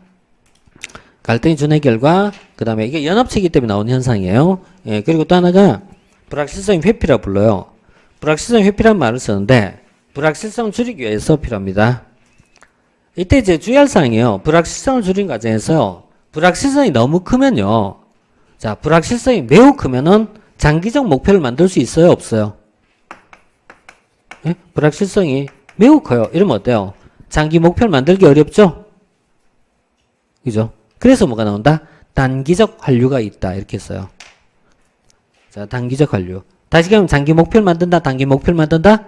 그 다음에 이게 연합체이기 때문에 나오는 현상이에요. 예, 그리고 또 하나가 불확실성의 회피라 불러요. 불확실성의 회피라는 말을 쓰는데 불확실성을 줄이기 위해서 필요합니다. 이때 이제 주의할 사항이에요. 불확실성을 줄인 과정에서 불확실성이 너무 크면요. 자, 불확실성이 매우 크면은 장기적 목표를 만들 수 있어요? 없어요? 예? 불확실성이 매우 커요. 이러면 어때요? 장기 목표를 만들기 어렵죠? 그죠? 그래서 뭐가 나온다? 단기적 한류가 있다. 이렇게 써요. 자, 단기적 한류. 다시 가면 장기 목표를 만든다, 단기 목표를 만든다?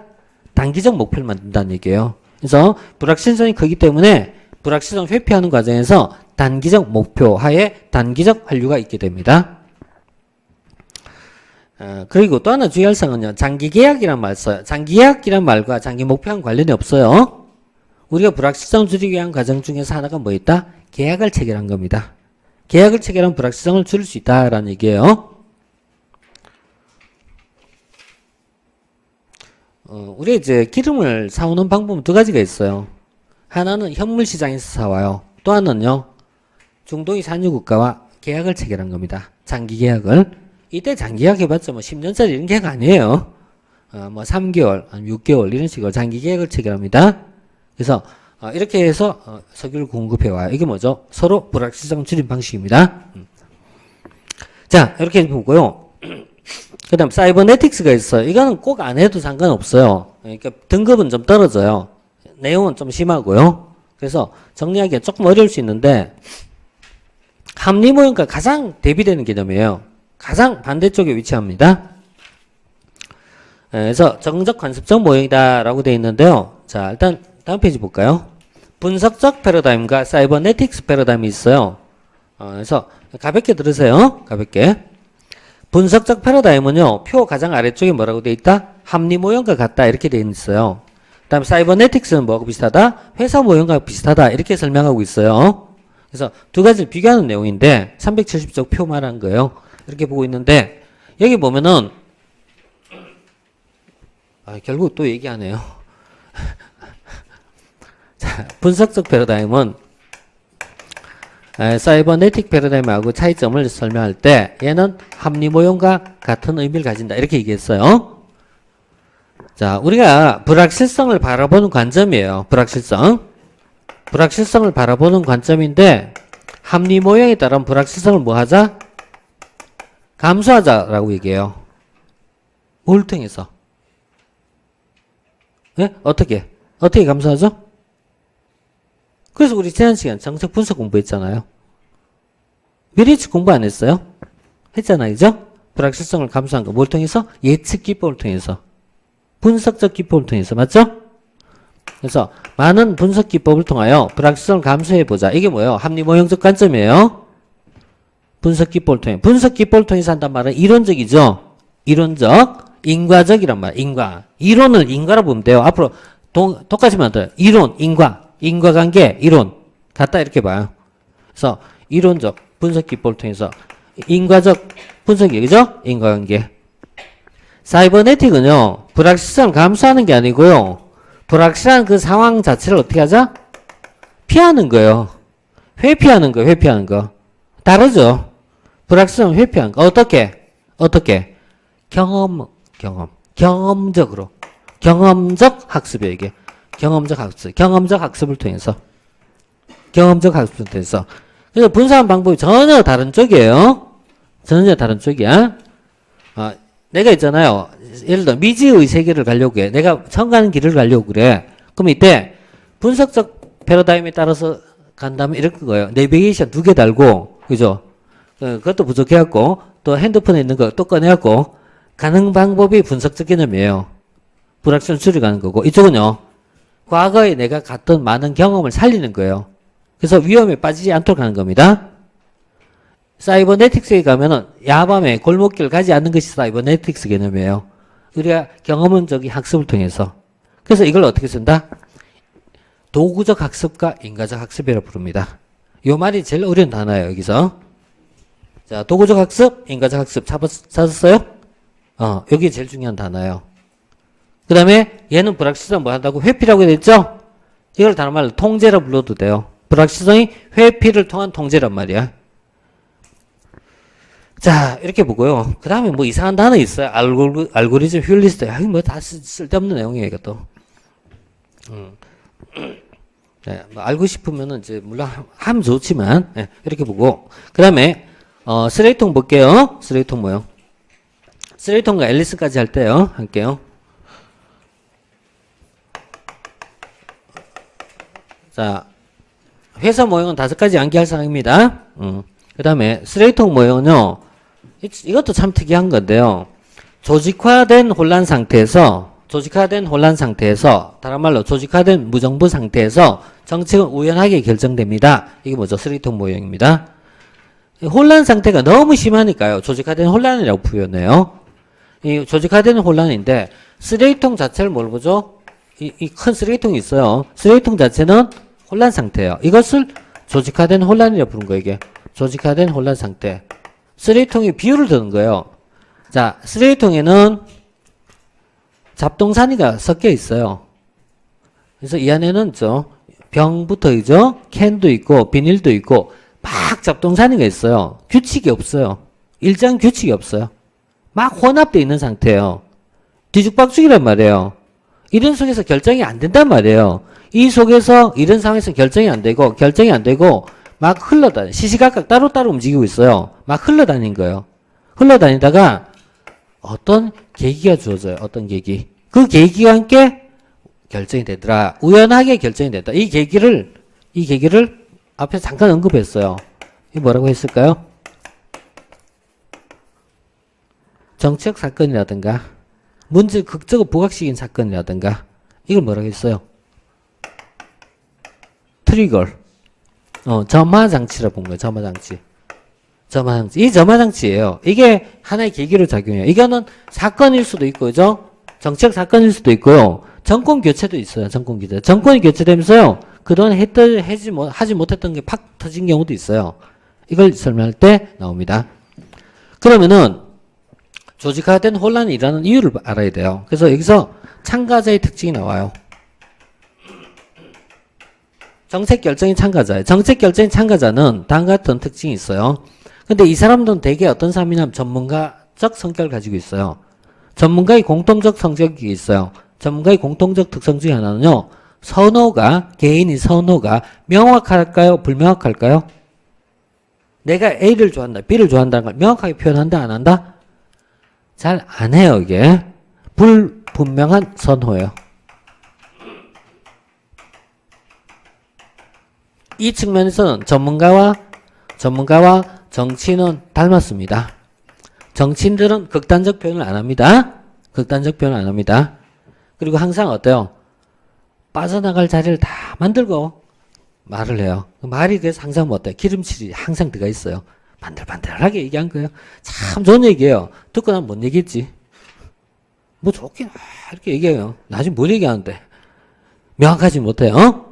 단기적 목표를 만든다는 얘기예요. 그래서 불확실성이 크기 때문에 불확실성 회피하는 과정에서 단기적 목표 하에 단기적 한류가 있게 됩니다. 그리고 또 하나 주의할 사항은요. 장기계약이란 말 써요. 장기계약이란 말과 장기 목표와는 관련이 없어요. 우리가 불확실성 줄이기 위한 과정 중에서 하나가 뭐 있다? 계약을 체결한 겁니다. 계약을 체결하면 불확실성을 줄일 수 있다라는 얘기예요. 우리 이제 기름을 사오는 방법은 두 가지가 있어요. 하나는 현물 시장에서 사와요. 또 하나는요. 중동의 산유국가와 계약을 체결한 겁니다. 장기 계약을. 이때 장기 계약 해봤자 뭐 10년짜리 이런 계약 아니에요. 뭐 3개월, 6개월 이런 식으로 장기 계약을 체결합니다. 그래서 이렇게 해서 석유를 공급해와요. 이게 뭐죠? 서로 불확실성 줄인 방식입니다. 자, 이렇게 보고요. 그 다음 사이버네틱스가 있어요. 이거는 꼭 안 해도 상관없어요. 그러니까 등급은 좀 떨어져요. 내용은 좀 심하고요. 그래서 정리하기가 조금 어려울 수 있는데 합리모형과 가장 대비되는 개념이에요. 가장 반대쪽에 위치합니다. 그래서 정적 관습적 모형이다라고 되어 있는데요. 자, 일단 다음 페이지 볼까요? 분석적 패러다임과 사이버네틱스 패러다임이 있어요. 그래서 가볍게 들으세요. 가볍게. 분석적 패러다임은요. 표 가장 아래쪽에 뭐라고 되어 있다? 합리 모형과 같다. 이렇게 되어 있어요. 그 다음 사이버네틱스는 뭐하고 비슷하다? 회사 모형과 비슷하다. 이렇게 설명하고 있어요. 그래서 두 가지를 비교하는 내용인데 370쪽 표 말한 거예요. 이렇게 보고 있는데 여기 보면은 결국 또 얘기하네요. 자, 분석적 패러다임은 사이버네틱 패러다임하고 차이점을 설명할 때 얘는 합리 모형과 같은 의미를 가진다. 이렇게 얘기했어요. 자, 우리가 불확실성을 바라보는 관점이에요. 불확실성을 바라보는 관점인데 합리 모형에 따른 불확실성을 뭐 하자? 감수하자라고 얘기해요. 뭘 통해서? 네? 어떻게 감수하죠? 그래서 우리 지난 시간 정책 분석 공부했잖아요. 미래치 공부 안 했어요? 했잖아요. 그죠? 불확실성을 감수한 거 뭘 통해서? 예측 기법을 통해서. 분석적 기법을 통해서. 맞죠? 그래서 많은 분석 기법을 통하여 불확실성을 감수해보자. 이게 뭐예요? 합리모형적 관점이에요. 분석 기법을 통해. 분석 기법을 통해서 한단 말은 이론적이죠. 이론적, 인과적이란 말. 인과. 이론을 인과로 보면 돼요. 앞으로 똑같이 만들어요. 이론, 인과관계, 이론. 같다 이렇게 봐요. 그래서 이론적 분석 기법을 통해서 인과적 분석이 그죠? 인과관계. 사이버네틱은요. 불확실성을 감수하는 게 아니고요. 불확실한 그 상황 자체를 어떻게 하자? 피하는 거예요. 회피하는 거. 다르죠? 불확실성을 회피하는 거. 어떻게? 경험적으로. 경험적 학습이에요, 이게. 경험적 학습을 통해서. 그래서 분석하는 방법이 전혀 다른 쪽이에요. 전혀 다른 쪽이야. 내가 있잖아요. 예를 들어 미지의 세계를 가려고 해. 내가 처음 가는 길을 가려고 그래. 그럼 이때 분석적 패러다임에 따라서 간다면 이럴 거예요. 내비게이션 2개 달고, 그죠? 그것도 부족해갖고, 또 핸드폰에 있는 거 또 꺼내갖고, 가는 방법이 분석적 개념이에요. 불확실성 줄여가는 거고, 이쪽은요, 과거에 내가 갔던 많은 경험을 살리는 거예요. 그래서 위험에 빠지지 않도록 하는 겁니다. 사이버네틱스에 가면은 야밤에 골목길 가지 않는 것이 사이버네틱스 개념이에요. 우리가 경험론적인 학습을 통해서. 그래서 이걸 어떻게 쓴다? 도구적 학습과 인과적 학습이라고 부릅니다. 요 말이 제일 어려운 단어예요, 여기서. 자, 도구적 학습, 인과적 학습 찾았어요? 여기 제일 중요한 단어예요. 그 다음에 얘는 불확실성 뭐 한다고? 회피라고 됐죠? 이걸 다른 말로 통제라 불러도 돼요. 불확실성이 회피를 통한 통제란 말이야. 자, 이렇게 보고요. 그 다음에 뭐 이상한 단어 있어요. 알고리즘, 휴리스트. 뭐 다 쓸데없는 내용이에요, 이것도. 네, 뭐 알고 싶으면은 이제 물론 하면 좋지만, 네, 이렇게 보고. 그 다음에, 쓰레기통 볼게요. 쓰레기통 모형. 쓰레기통과 앨리스까지 할 때요. 할게요. 자, 회사 모형은 5가지 암기할 사항입니다. 그 다음에 쓰레기통 모형은요. 이것도 참 특이한 건데요. 조직화된 혼란 상태에서 다른 말로 조직화된 무정부 상태에서 정책은 우연하게 결정됩니다. 이게 뭐죠? 쓰레기통 모형입니다. 혼란 상태가 너무 심하니까요. 조직화된 혼란이라고 표현해요. 이 조직화된 혼란인데 쓰레기통 자체를 뭘 보죠? 이 큰 쓰레기통이 있어요. 쓰레기통 자체는 혼란 상태예요. 이것을 조직화된 혼란이라고 부른 거예요. 이게 조직화된 혼란 상태. 쓰레기통에 비유를 드는 거예요. 자, 쓰레기통에는 잡동사니가 섞여 있어요. 그래서 이 안에는 병부터 있죠. 캔도 있고 비닐도 있고 막 잡동사니가 있어요. 규칙이 없어요. 일정 규칙이 없어요. 막 혼합되어 있는 상태예요. 뒤죽박죽이란 말이에요. 이런 속에서 결정이 안 된단 말이에요. 이 속에서 이런 상황에서 결정이 안 되고 막 시시각각 따로따로 움직이고 있어요. 막 흘러다닌 거예요. 흘러다니다가 어떤 계기가 주어져요. 어떤 계기. 그 계기와 함께 결정이 되더라. 우연하게 결정이 됐다. 이 계기를 앞에 잠깐 언급했어요. 이 뭐라고 했을까요? 정치적 사건이라든가 문제 극적으로 부각시킨 사건이라든가 이걸 뭐라고 했어요? 트리거. 점화장치라고 본 거예요. 점화장치. 이 점화장치예요. 이게 하나의 계기로 작용해요. 이거는 사건일 수도 있고, 그죠? 정책 사건일 수도 있고요. 정권 교체도 있어요. 정권 교체. 정권이 교체되면서요. 그동안 하지 못했던 게 팍 터진 경우도 있어요. 이걸 설명할 때 나옵니다. 그러면은 조직화된 혼란이 일어나는 이유를 알아야 돼요. 그래서 여기서 참가자의 특징이 나와요. 정책 결정의 참가자예요. 정책 결정의 참가자는 다음과 같은 특징이 있어요. 근데 이 사람들은 대개 어떤 사람이냐면 전문가적 성격을 가지고 있어요. 전문가의 공통적 성격이 있어요. 전문가의 공통적 특성 중에 하나는요. 개인의 선호가 명확할까요? 불명확할까요? 내가 A를 좋아한다, B를 좋아한다는 걸 명확하게 표현한다, 안 한다? 잘 안 해요, 이게. 불분명한 선호예요. 이 측면에서는 전문가와 정치인은 닮았습니다. 정치인들은 극단적 표현을 안 합니다. 극단적 표현을 안 합니다. 그리고 항상 어때요? 빠져나갈 자리를 다 만들고 말을 해요. 말이 그래서 항상 뭐 어때요? 기름칠이 항상 들어가 있어요. 반들반들하게 얘기한 거예요. 참 좋은 얘기예요. 듣고 나면 뭔 얘기했지? 뭐 좋긴 이렇게 얘기해요. 나중에 뭘 얘기하는데 명확하지 못해요.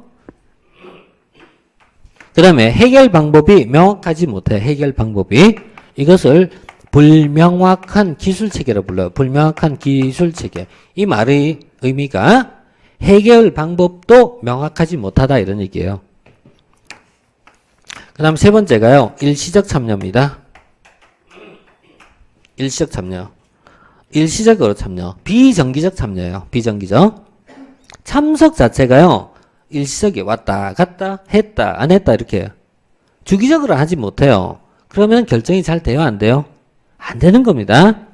그 다음에 해결 방법이 명확하지 못해. 해결 방법이. 이것을 불명확한 기술체계라고 불러요. 불명확한 기술체계. 이 말의 의미가 해결 방법도 명확하지 못하다 이런 얘기예요. 그 다음 세 번째가요. 일시적 참여입니다. 일시적 참여. 일시적으로 참여. 비정기적 참여예요. 비정기적. 참석 자체가요. 일시적이 왔다 갔다 했다 안 했다 이렇게 주기적으로 하지 못해요. 그러면 결정이 잘 돼요 안 돼요? 안 되는 겁니다.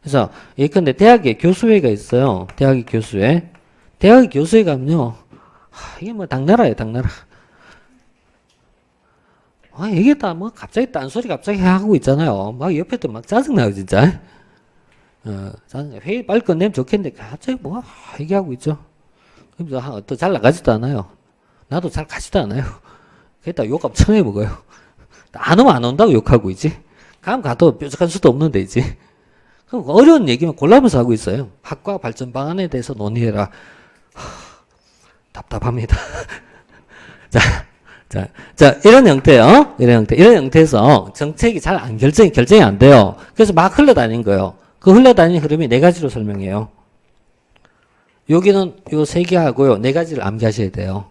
그래서 예컨대 대학에 교수회가 있어요. 대학의 교수회. 대학의 교수회 가면요. 이게 뭐 당나라예요 당나라. 이게 다 뭐 갑자기 딴소리 갑자기 하고 있잖아요. 막 옆에 또 막 짜증나요 진짜. 회의 빨리 끝내면 좋겠는데 갑자기 뭐 얘기하고 있죠. 또 잘 나가지도 않아요. 나도 잘 가지도 않아요. 그랬다 욕 엄청 해 먹어요. 안 오면 안 온다고 욕하고 있지. 가면 가도 뾰족한 수도 없는데 있지. 그럼 어려운 얘기만 골라면서 하고 있어요. 학과 발전 방안에 대해서 논의해라. 답답합니다. 자, 이런 형태요. 이런 형태에서 정책이 잘 안 결정이 안 돼요. 그래서 막 흘러다닌 거예요. 그 흘러다니는 흐름이 네 가지로 설명해요. 여기는 요 세 개 하고요. 네 가지를 암기하셔야 돼요.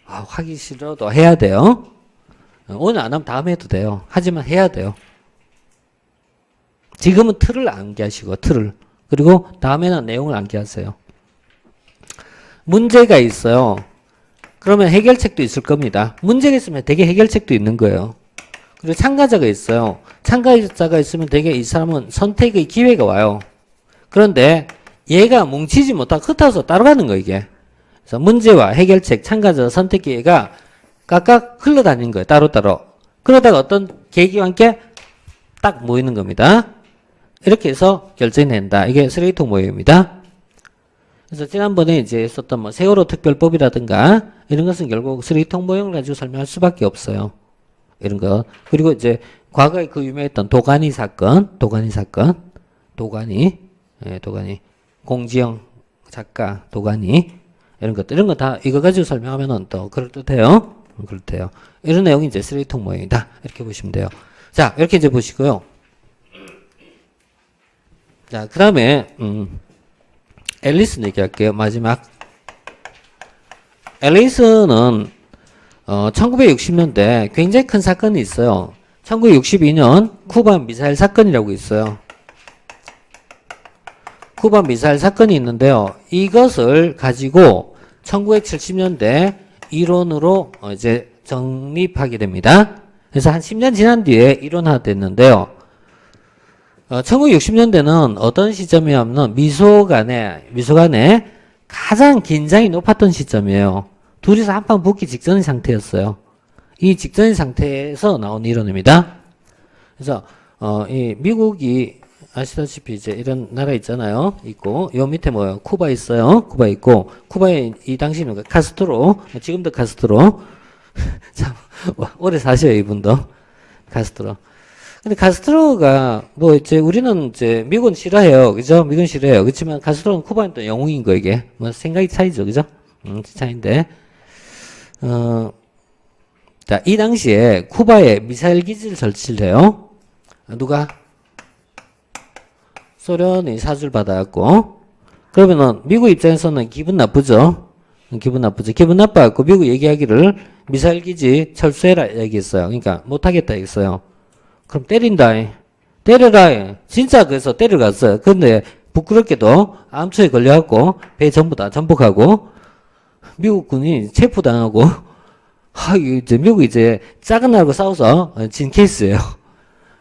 하기 싫어도 해야 돼요. 오늘 안 하면 다음에 해도 돼요. 하지만 해야 돼요. 지금은 틀을 암기하시고, 틀을. 그리고 다음에는 내용을 암기하세요. 문제가 있어요. 그러면 해결책도 있을 겁니다. 문제가 있으면 되게 해결책도 있는 거예요. 그리고 참가자가 있어요. 참가자가 있으면 되게 이 사람은 선택의 기회가 와요. 그런데 얘가 뭉치지 못하고 흩어서 따라가는 거 이게. 그래서 문제와 해결책, 참가자 선택 기회가 각각 흘러다니는 거예요. 따로따로. 그러다가 어떤 계기와 함께 딱 모이는 겁니다. 이렇게 해서 결정이 낸다. 이게 쓰레기통 모형입니다. 그래서 지난번에 이제 썼던 뭐 세월호 특별법이라든가 이런 것은 결국 쓰레기통 모형을 가지고 설명할 수밖에 없어요. 이런 거. 그리고 이제 과거에 그 유명했던 도가니 사건. 공지영 작가 도가니 이런 것들 이런 거 다 이거 가지고 설명하면은 또 그럴듯해요. 이런 내용이 이제 쓰레기통 모형이다. 이렇게 보시면 돼요. 자, 이렇게 이제 보시고요. 자, 그 다음에 앨리슨 얘기할게요. 마지막. 앨리슨은 1960년대 굉장히 큰 사건이 있어요. 1962년 쿠바 미사일 사건이라고 있어요. 쿠바 미사일 사건이 있는데요. 이것을 가지고 1970년대 이론으로 이제 정립하게 됩니다. 그래서 한 10년 지난 뒤에 이론화됐는데요. 1960년대는 어떤 시점이냐면 미소 간에 가장 긴장이 높았던 시점이에요. 둘이서 한판 붙기 직전의 상태였어요. 이 직전의 상태에서 나온 이론입니다. 그래서 이 미국이 아시다시피 이제 이런 나라 있잖아요. 있고 요 밑에 뭐요? 쿠바 있어요. 쿠바 있고 쿠바에 이 당시는 카스트로 지금도 카스트로 참 오래 사셔요 이분도 카스트로. 근데 카스트로가 뭐 이제 우리는 이제 미국은 싫어해요. 그죠? 미국은 싫어해요. 그렇지만 카스트로는 쿠바는 또 영웅인 거 이게. 뭐 생각이 차이죠. 그죠? 차이인데. 자, 이 당시에 쿠바에 미사일 기지를 설치를 해요. 누가? 소련이 사주를 받아갖고. 그러면은 미국 입장에서는 기분 나쁘죠? 기분 나빠갖고 미국 얘기하기를 미사일 기지 철수해라 얘기했어요. 그러니까 못하겠다 했어요. 그럼 때려라. 진짜 그래서 때려갔어요. 근데 부끄럽게도 암초에 걸려갖고 배 전부 다 전복하고 미국 군이 체포당하고 이제 미국이 이제 작은 나라하고 싸워서 진 케이스예요.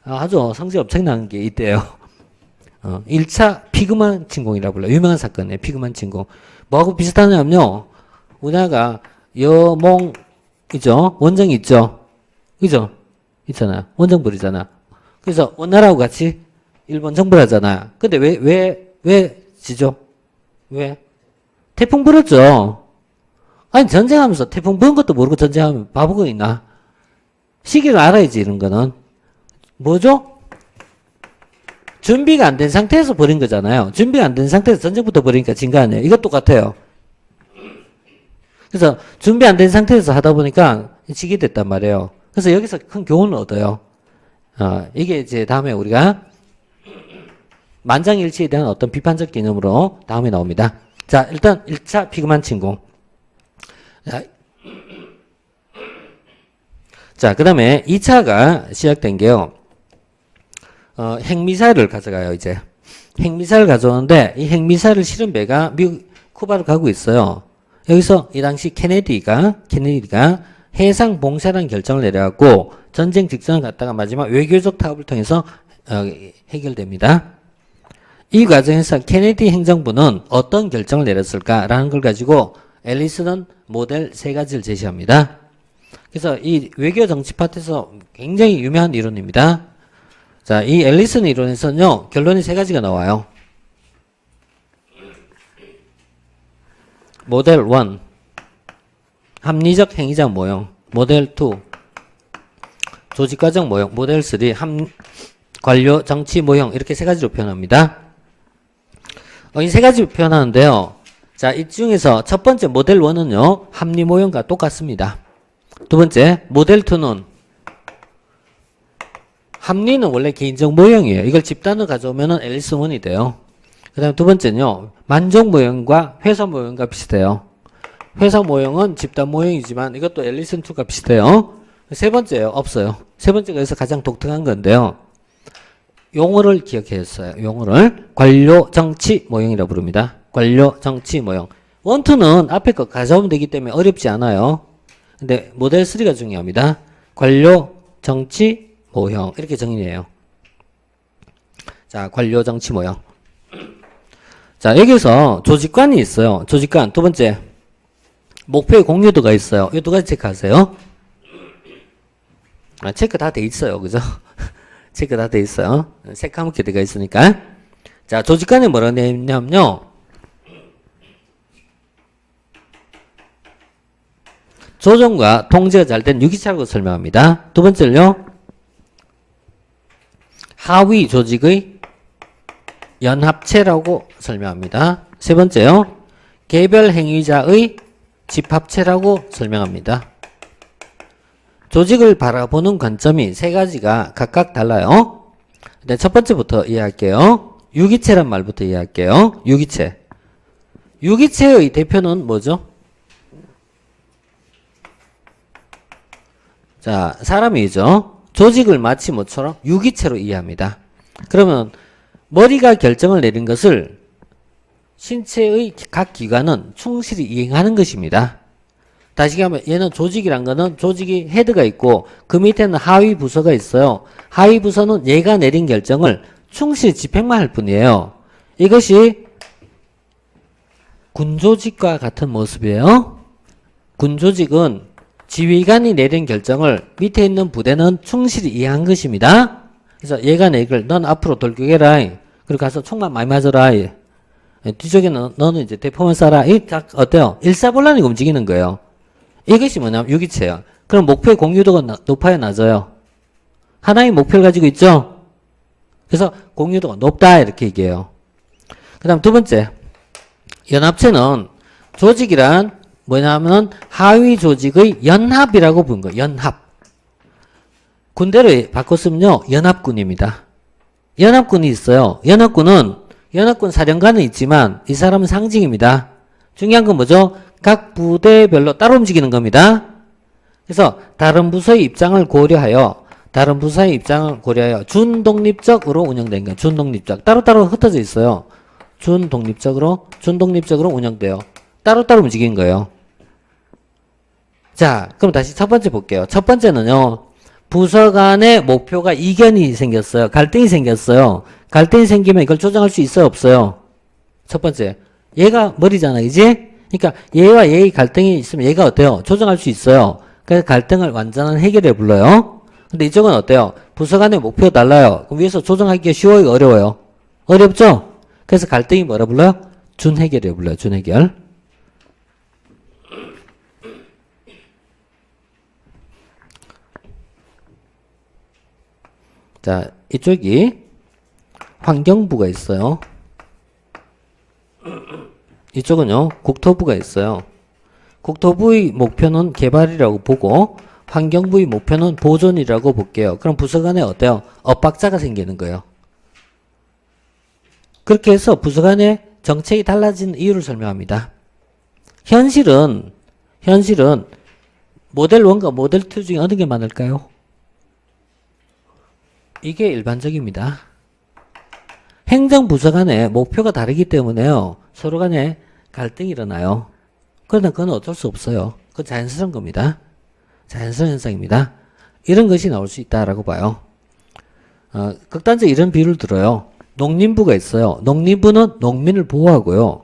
아주 성질 엄청난 게 있대요. 1차 피그만 침공이라고 불러요. 유명한 사건이에요. 피그만 침공. 뭐하고 비슷하냐면요. 우리나라가 여몽이죠. 원정이 있죠. 그죠? 있잖아요. 원정벌이잖아. 그래서 원나라하고 같이 일본 정벌 하잖아요. 근데 왜 지죠? 왜? 태풍 불었죠. 아니, 전쟁하면서 태풍 부는 것도 모르고 전쟁하면 바보가 있나? 시기를 알아야지, 이런 거는. 뭐죠? 준비가 안 된 상태에서 벌인 거잖아요. 준비가 안 된 상태에서 전쟁부터 벌이니까 진 거 아니에요. 이것 똑같아요. 그래서 준비 안 된 상태에서 하다 보니까 지게 됐단 말이에요. 그래서 여기서 큰 교훈을 얻어요. 이게 이제 다음에 우리가 만장일치에 대한 어떤 비판적 개념으로 다음에 나옵니다. 자, 일단 1차 피그만 침공. 자, 그 다음에 2차가 시작된 게요. 핵미사일을 가져가요, 이제. 핵미사일을 가져오는데, 이 핵미사일을 실은 배가 미국, 쿠바를 가고 있어요. 여기서 이 당시 케네디가 해상 봉쇄라는 결정을 내려갖고, 전쟁 직전을 갔다가 마지막 외교적 타협을 통해서, 해결됩니다. 이 과정에서 케네디 행정부는 어떤 결정을 내렸을까라는 걸 가지고, 앨리스는 모델 3가지를 제시합니다. 그래서 이 외교 정치 파트에서 굉장히 유명한 이론입니다. 자, 이 앨리슨 이론에서는요, 결론이 3가지가 나와요. 모델 1, 합리적 행위자 모형. 모델 2, 조직과정 모형. 모델 3, 관료 정치 모형. 이렇게 3가지로 표현합니다. 이 3가지로 표현하는데요. 자, 이 중에서 첫 번째 모델 1은요, 합리 모형과 똑같습니다. 두 번째, 모델 2는 합리는 원래 개인적 모형이에요. 이걸 집단으로 가져오면은 앨리스 원이 돼요. 그 다음 두 번째는요, 만족 모형과 회사 모형과 비슷해요. 회사 모형은 집단 모형이지만 이것도 앨리슨 2가 비슷해요. 세 번째요, 없어요. 세 번째가 여기서 가장 독특한 건데요. 용어를 기억했어요. 용어를 관료 정치 모형이라고 부릅니다. 관료 정치 모형. 1, 2는 앞에 거 가져오면 되기 때문에 어렵지 않아요. 근데 모델 3가 중요합니다. 관료 정치 모형. 이렇게 정의해요. 자, 관료 정치 모형. 자, 여기서 조직관이 있어요. 조직관. 두 번째, 목표의 공유도가 있어요. 이 2가지 체크하세요. 체크 다 돼 있어요. 그죠? 체크 다 돼 있어요. 새까맣게 들어가 있으니까. 자, 조직관이 뭐라고 되냐면요. 조정과 통제가 잘 된 유기체라고 설명합니다. 두 번째는요. 하위 조직의 연합체라고 설명합니다. 세 번째요. 개별 행위자의 집합체라고 설명합니다. 조직을 바라보는 관점이 3가지가 각각 달라요. 네, 첫 번째부터 이해할게요. 유기체란 말부터 이해할게요. 유기체. 유기체의 대표는 뭐죠? 자, 사람이죠. 조직을 마치 뭐처럼 유기체로 이해합니다. 그러면 머리가 결정을 내린 것을 신체의 각 기관은 충실히 이행하는 것입니다. 다시 하면 얘는 조직이란 거는 조직이 헤드가 있고 그 밑에는 하위 부서가 있어요. 하위 부서는 얘가 내린 결정을 충실히 집행만 할 뿐이에요. 이것이 군조직과 같은 모습이에요. 군조직은 지휘관이 내린 결정을 밑에 있는 부대는 충실히 이해한 것입니다. 그래서 얘가 내길 넌 앞으로 돌격해라. 그리고 가서 총만 많이 맞아라. 뒤쪽에 너는 이제 대포만 쏴라. 이 딱 어때요? 일사불란하게 움직이는 거예요. 이것이 뭐냐면 유기체예요. 그럼 목표의 공유도가 높아요, 낮아요? 하나의 목표를 가지고 있죠? 그래서 공유도가 높다 이렇게 얘기해요. 그 다음 두 번째, 연합체는 조직이란 뭐냐면 하위 조직의 연합이라고 부른 거예요. 연합. 군대를 바꿨으면요, 연합군입니다. 연합군이 있어요. 연합군 사령관은 있지만 이 사람은 상징입니다. 중요한 건 뭐죠? 각 부대별로 따로 움직이는 겁니다. 그래서 다른 부서의 입장을 고려하여 준독립적으로 운영된 거예요. 준독립적. 따로따로 흩어져 있어요. 준독립적으로 운영돼요. 따로따로 움직이는 거예요. 자, 그럼 다시 첫 번째 볼게요. 첫 번째는요. 부서 간의 목표가 이견이 생겼어요. 갈등이 생겼어요. 갈등이 생기면 이걸 조정할 수 있어요, 없어요? 첫 번째. 얘가 머리잖아, 이제? 그러니까 얘와 얘의 갈등이 있으면 얘가 어때요? 조정할 수 있어요. 그래서 갈등을 완전한 해결해 불러요. 근데 이쪽은 어때요? 부서 간의 목표가 달라요. 그럼 위에서 조정하기가 쉬워요, 어려워요? 어렵죠? 그래서 갈등이 뭐라 불러요? 준해결이라고 불러요, 준해결. 자, 이쪽이 환경부가 있어요. 이쪽은요, 국토부가 있어요. 국토부의 목표는 개발이라고 보고 환경부의 목표는 보존이라고 볼게요. 그럼 부서 간에 어때요? 엇박자가 생기는 거예요. 그렇게 해서 부서 간의 정책이 달라진 이유를 설명합니다. 현실은 모델 1과 모델 2 중에 어느 게 많을까요? 이게 일반적입니다. 행정부서 간에 목표가 다르기 때문에요. 서로 간에 갈등이 일어나요. 그러나 그건 어쩔 수 없어요. 그건 자연스러운 겁니다. 자연스러운 현상입니다. 이런 것이 나올 수 있다라고 봐요. 극단적 이런 비유를 들어요. 농림부가 있어요. 농림부는 농민을 보호하고요.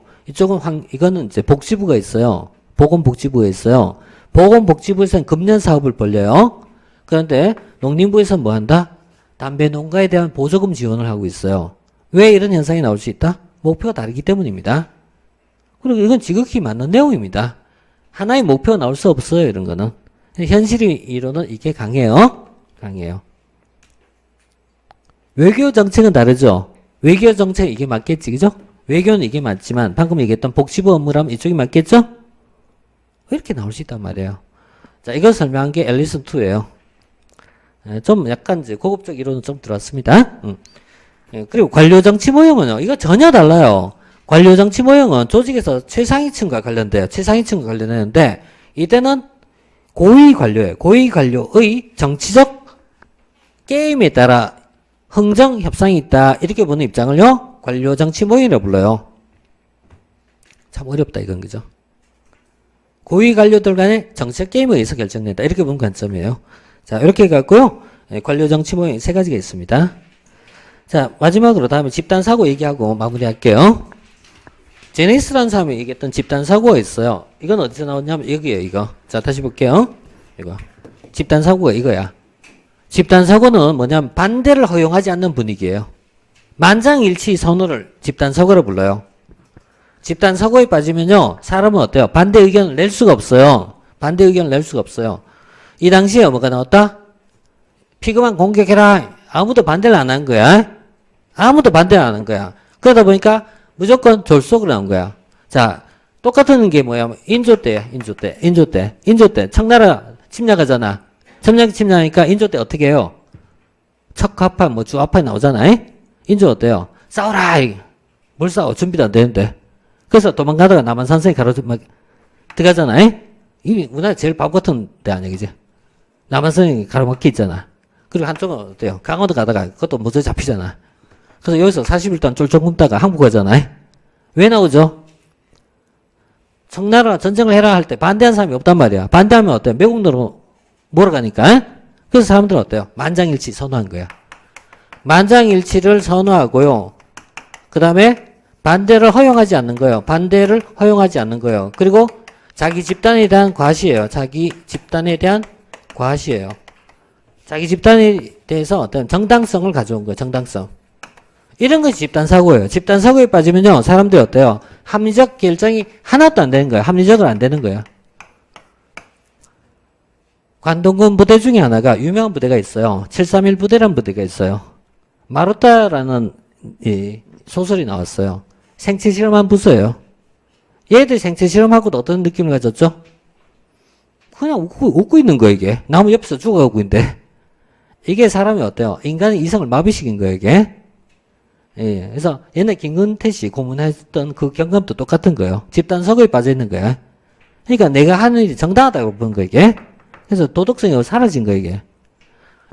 이거는 이제 복지부가 있어요. 보건복지부가 있어요. 보건복지부에서는 금년 사업을 벌려요. 그런데 농림부에서는 뭐 한다? 담배 농가에 대한 보조금 지원을 하고 있어요. 왜 이런 현상이 나올 수 있다? 목표가 다르기 때문입니다. 그리고 이건 지극히 맞는 내용입니다. 하나의 목표가 나올 수 없어요, 이런 거는. 현실이로는 이게 강해요. 강해요. 외교 정책은 다르죠? 외교 정책 이게 맞겠지, 그죠? 외교는 이게 맞지만 방금 얘기했던 복지부 업무라면 이쪽이 맞겠죠? 왜 이렇게 나올 수 있단 말이에요? 자, 이걸 설명한 게 앨리슨 2예요. 좀 약간 이제 고급적 이론은 좀 들어왔습니다. 그리고 관료정치 모형은요, 이거 전혀 달라요. 관료정치 모형은 조직에서 최상위층과 관련돼요. 최상위층과 관련되는데, 이때는 고위 관료예요. 고위 관료의 정치적 게임에 따라 흥정 협상이 있다. 이렇게 보는 입장을요, 관료정치 모형이라고 불러요. 참 어렵다, 이건, 그죠? 고위 관료들 간의 정치적 게임에 의해서 결정된다. 이렇게 보는 관점이에요. 자, 이렇게 해갖고요, 관료정치 모형 세 가지가 있습니다. 자, 마지막으로 다음에 집단사고 얘기하고 마무리할게요. 제네시스라는 사람이 얘기했던 집단사고가 있어요. 이건 어디서 나왔냐면 여기에요, 이거. 자, 다시 볼게요. 이거. 집단사고가 이거야. 집단사고는 뭐냐면 반대를 허용하지 않는 분위기예요. 만장일치 선호를 집단사고로 불러요. 집단사고에 빠지면요, 사람은 어때요? 반대 의견을 낼 수가 없어요. 반대 의견을 낼 수가 없어요. 이 당시에 뭐가 나왔다? 피그만 공격해라. 아무도 반대를 안 한 거야. 아무도 반대를 안 한 거야. 그러다 보니까 무조건 졸속으로 나온 거야. 자, 똑같은 게 뭐야? 인조 때야, 인조 때. 청나라 침략하잖아. 침략하니까 인조 때 어떻게 해요? 척합판, 주합판이 나오잖아. 인조 어때요? 싸워라! 뭘 싸워? 준비도 안 되는데. 그래서 도망가다가 남한산성에 막 들어가잖아. 이 우리나라 제일 바보 같은 데 아니야, 그지? 남한산성에 가로막혀 있잖아. 그리고 한쪽은 어때요? 강원도 가다가 그것도 먼저 잡히잖아. 그래서 여기서 40일 동안 쫄쫄 굶다가 한국 가잖아. 왜 나오죠? 청나라 전쟁을 해라 할 때 반대한 사람이 없단 말이야. 반대하면 어때요? 매국노로 몰아가니까. 그래서 사람들은 어때요? 만장일치 선호한 거야. 만장일치를 선호하고요. 그 다음에 반대를 허용하지 않는 거예요. 반대를 허용하지 않는 거예요. 그리고 자기 집단에 대한 과시예요. 자기 집단에 대한 과시예요. 자기 집단에 대해서 어떤 정당성을 가져온 거예요. 정당성. 이런 것이 집단사고예요. 집단사고에 빠지면요, 사람들이 어때요? 합리적 결정이 하나도 안 되는 거예요. 합리적으로 안 되는 거예요. 관동군 부대 중에 하나가 유명한 부대가 있어요. 731 부대라는 부대가 있어요. 마루타라는 이 소설이 나왔어요. 생체 실험한 부서예요. 얘들 생체 실험하고도 어떤 느낌을 가졌죠? 그냥 웃고 있는 거예요, 이게. 나무 옆에서 죽어가고 있는데. 이게 사람이 어때요? 인간의 이성을 마비시킨 거예요, 이게. 예. 그래서 옛날 김근태 씨 고문했던 그 경감도 똑같은 거예요. 집단서거에 빠져 있는 거야. 그러니까 내가 하는 일이 정당하다고 보는 거예요, 이게. 그래서 도덕성이 사라진 거예요, 이게.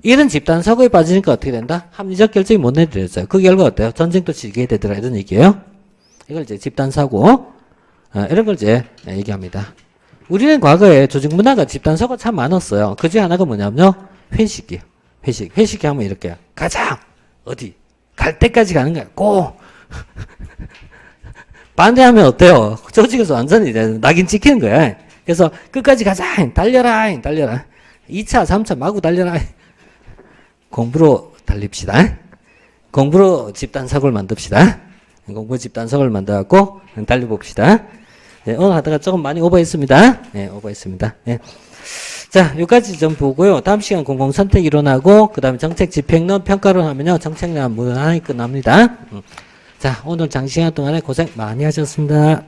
이런 집단서거에 빠지니까 어떻게 된다? 합리적 결정이 못 내려져요. 그 결과 어때요? 전쟁도 지게 되더라, 이런 얘기예요. 이걸 이제 집단사고, 이런 걸 이제 얘기합니다. 우리는 과거에 조직 문화가 집단서가 참 많았어요. 그 중에 하나가 뭐냐면요. 회식이에요. 회식이 하면 이렇게. 가자! 어디? 갈 때까지 가는 거야. 고! 반대하면 어때요? 조직에서 완전히 이제 낙인 찍히는 거야. 그래서 끝까지 가자! 달려라! 2차, 3차 마구 달려라! 공부로 달립시다. 공부로 집단사고를 만듭시다. 공부 집단사고를 만들어갖고 달려봅시다. 네, 오늘 하다가 조금 많이 오버했습니다. 네, 오버했습니다. 네. 자, 여기까지 좀 보고요. 다음 시간 공공선택 이론하고, 그 다음에 정책 집행론 평가론 하면요. 정책론 무난하게 끝납니다. 자, 오늘 장시간 동안에 고생 많이 하셨습니다.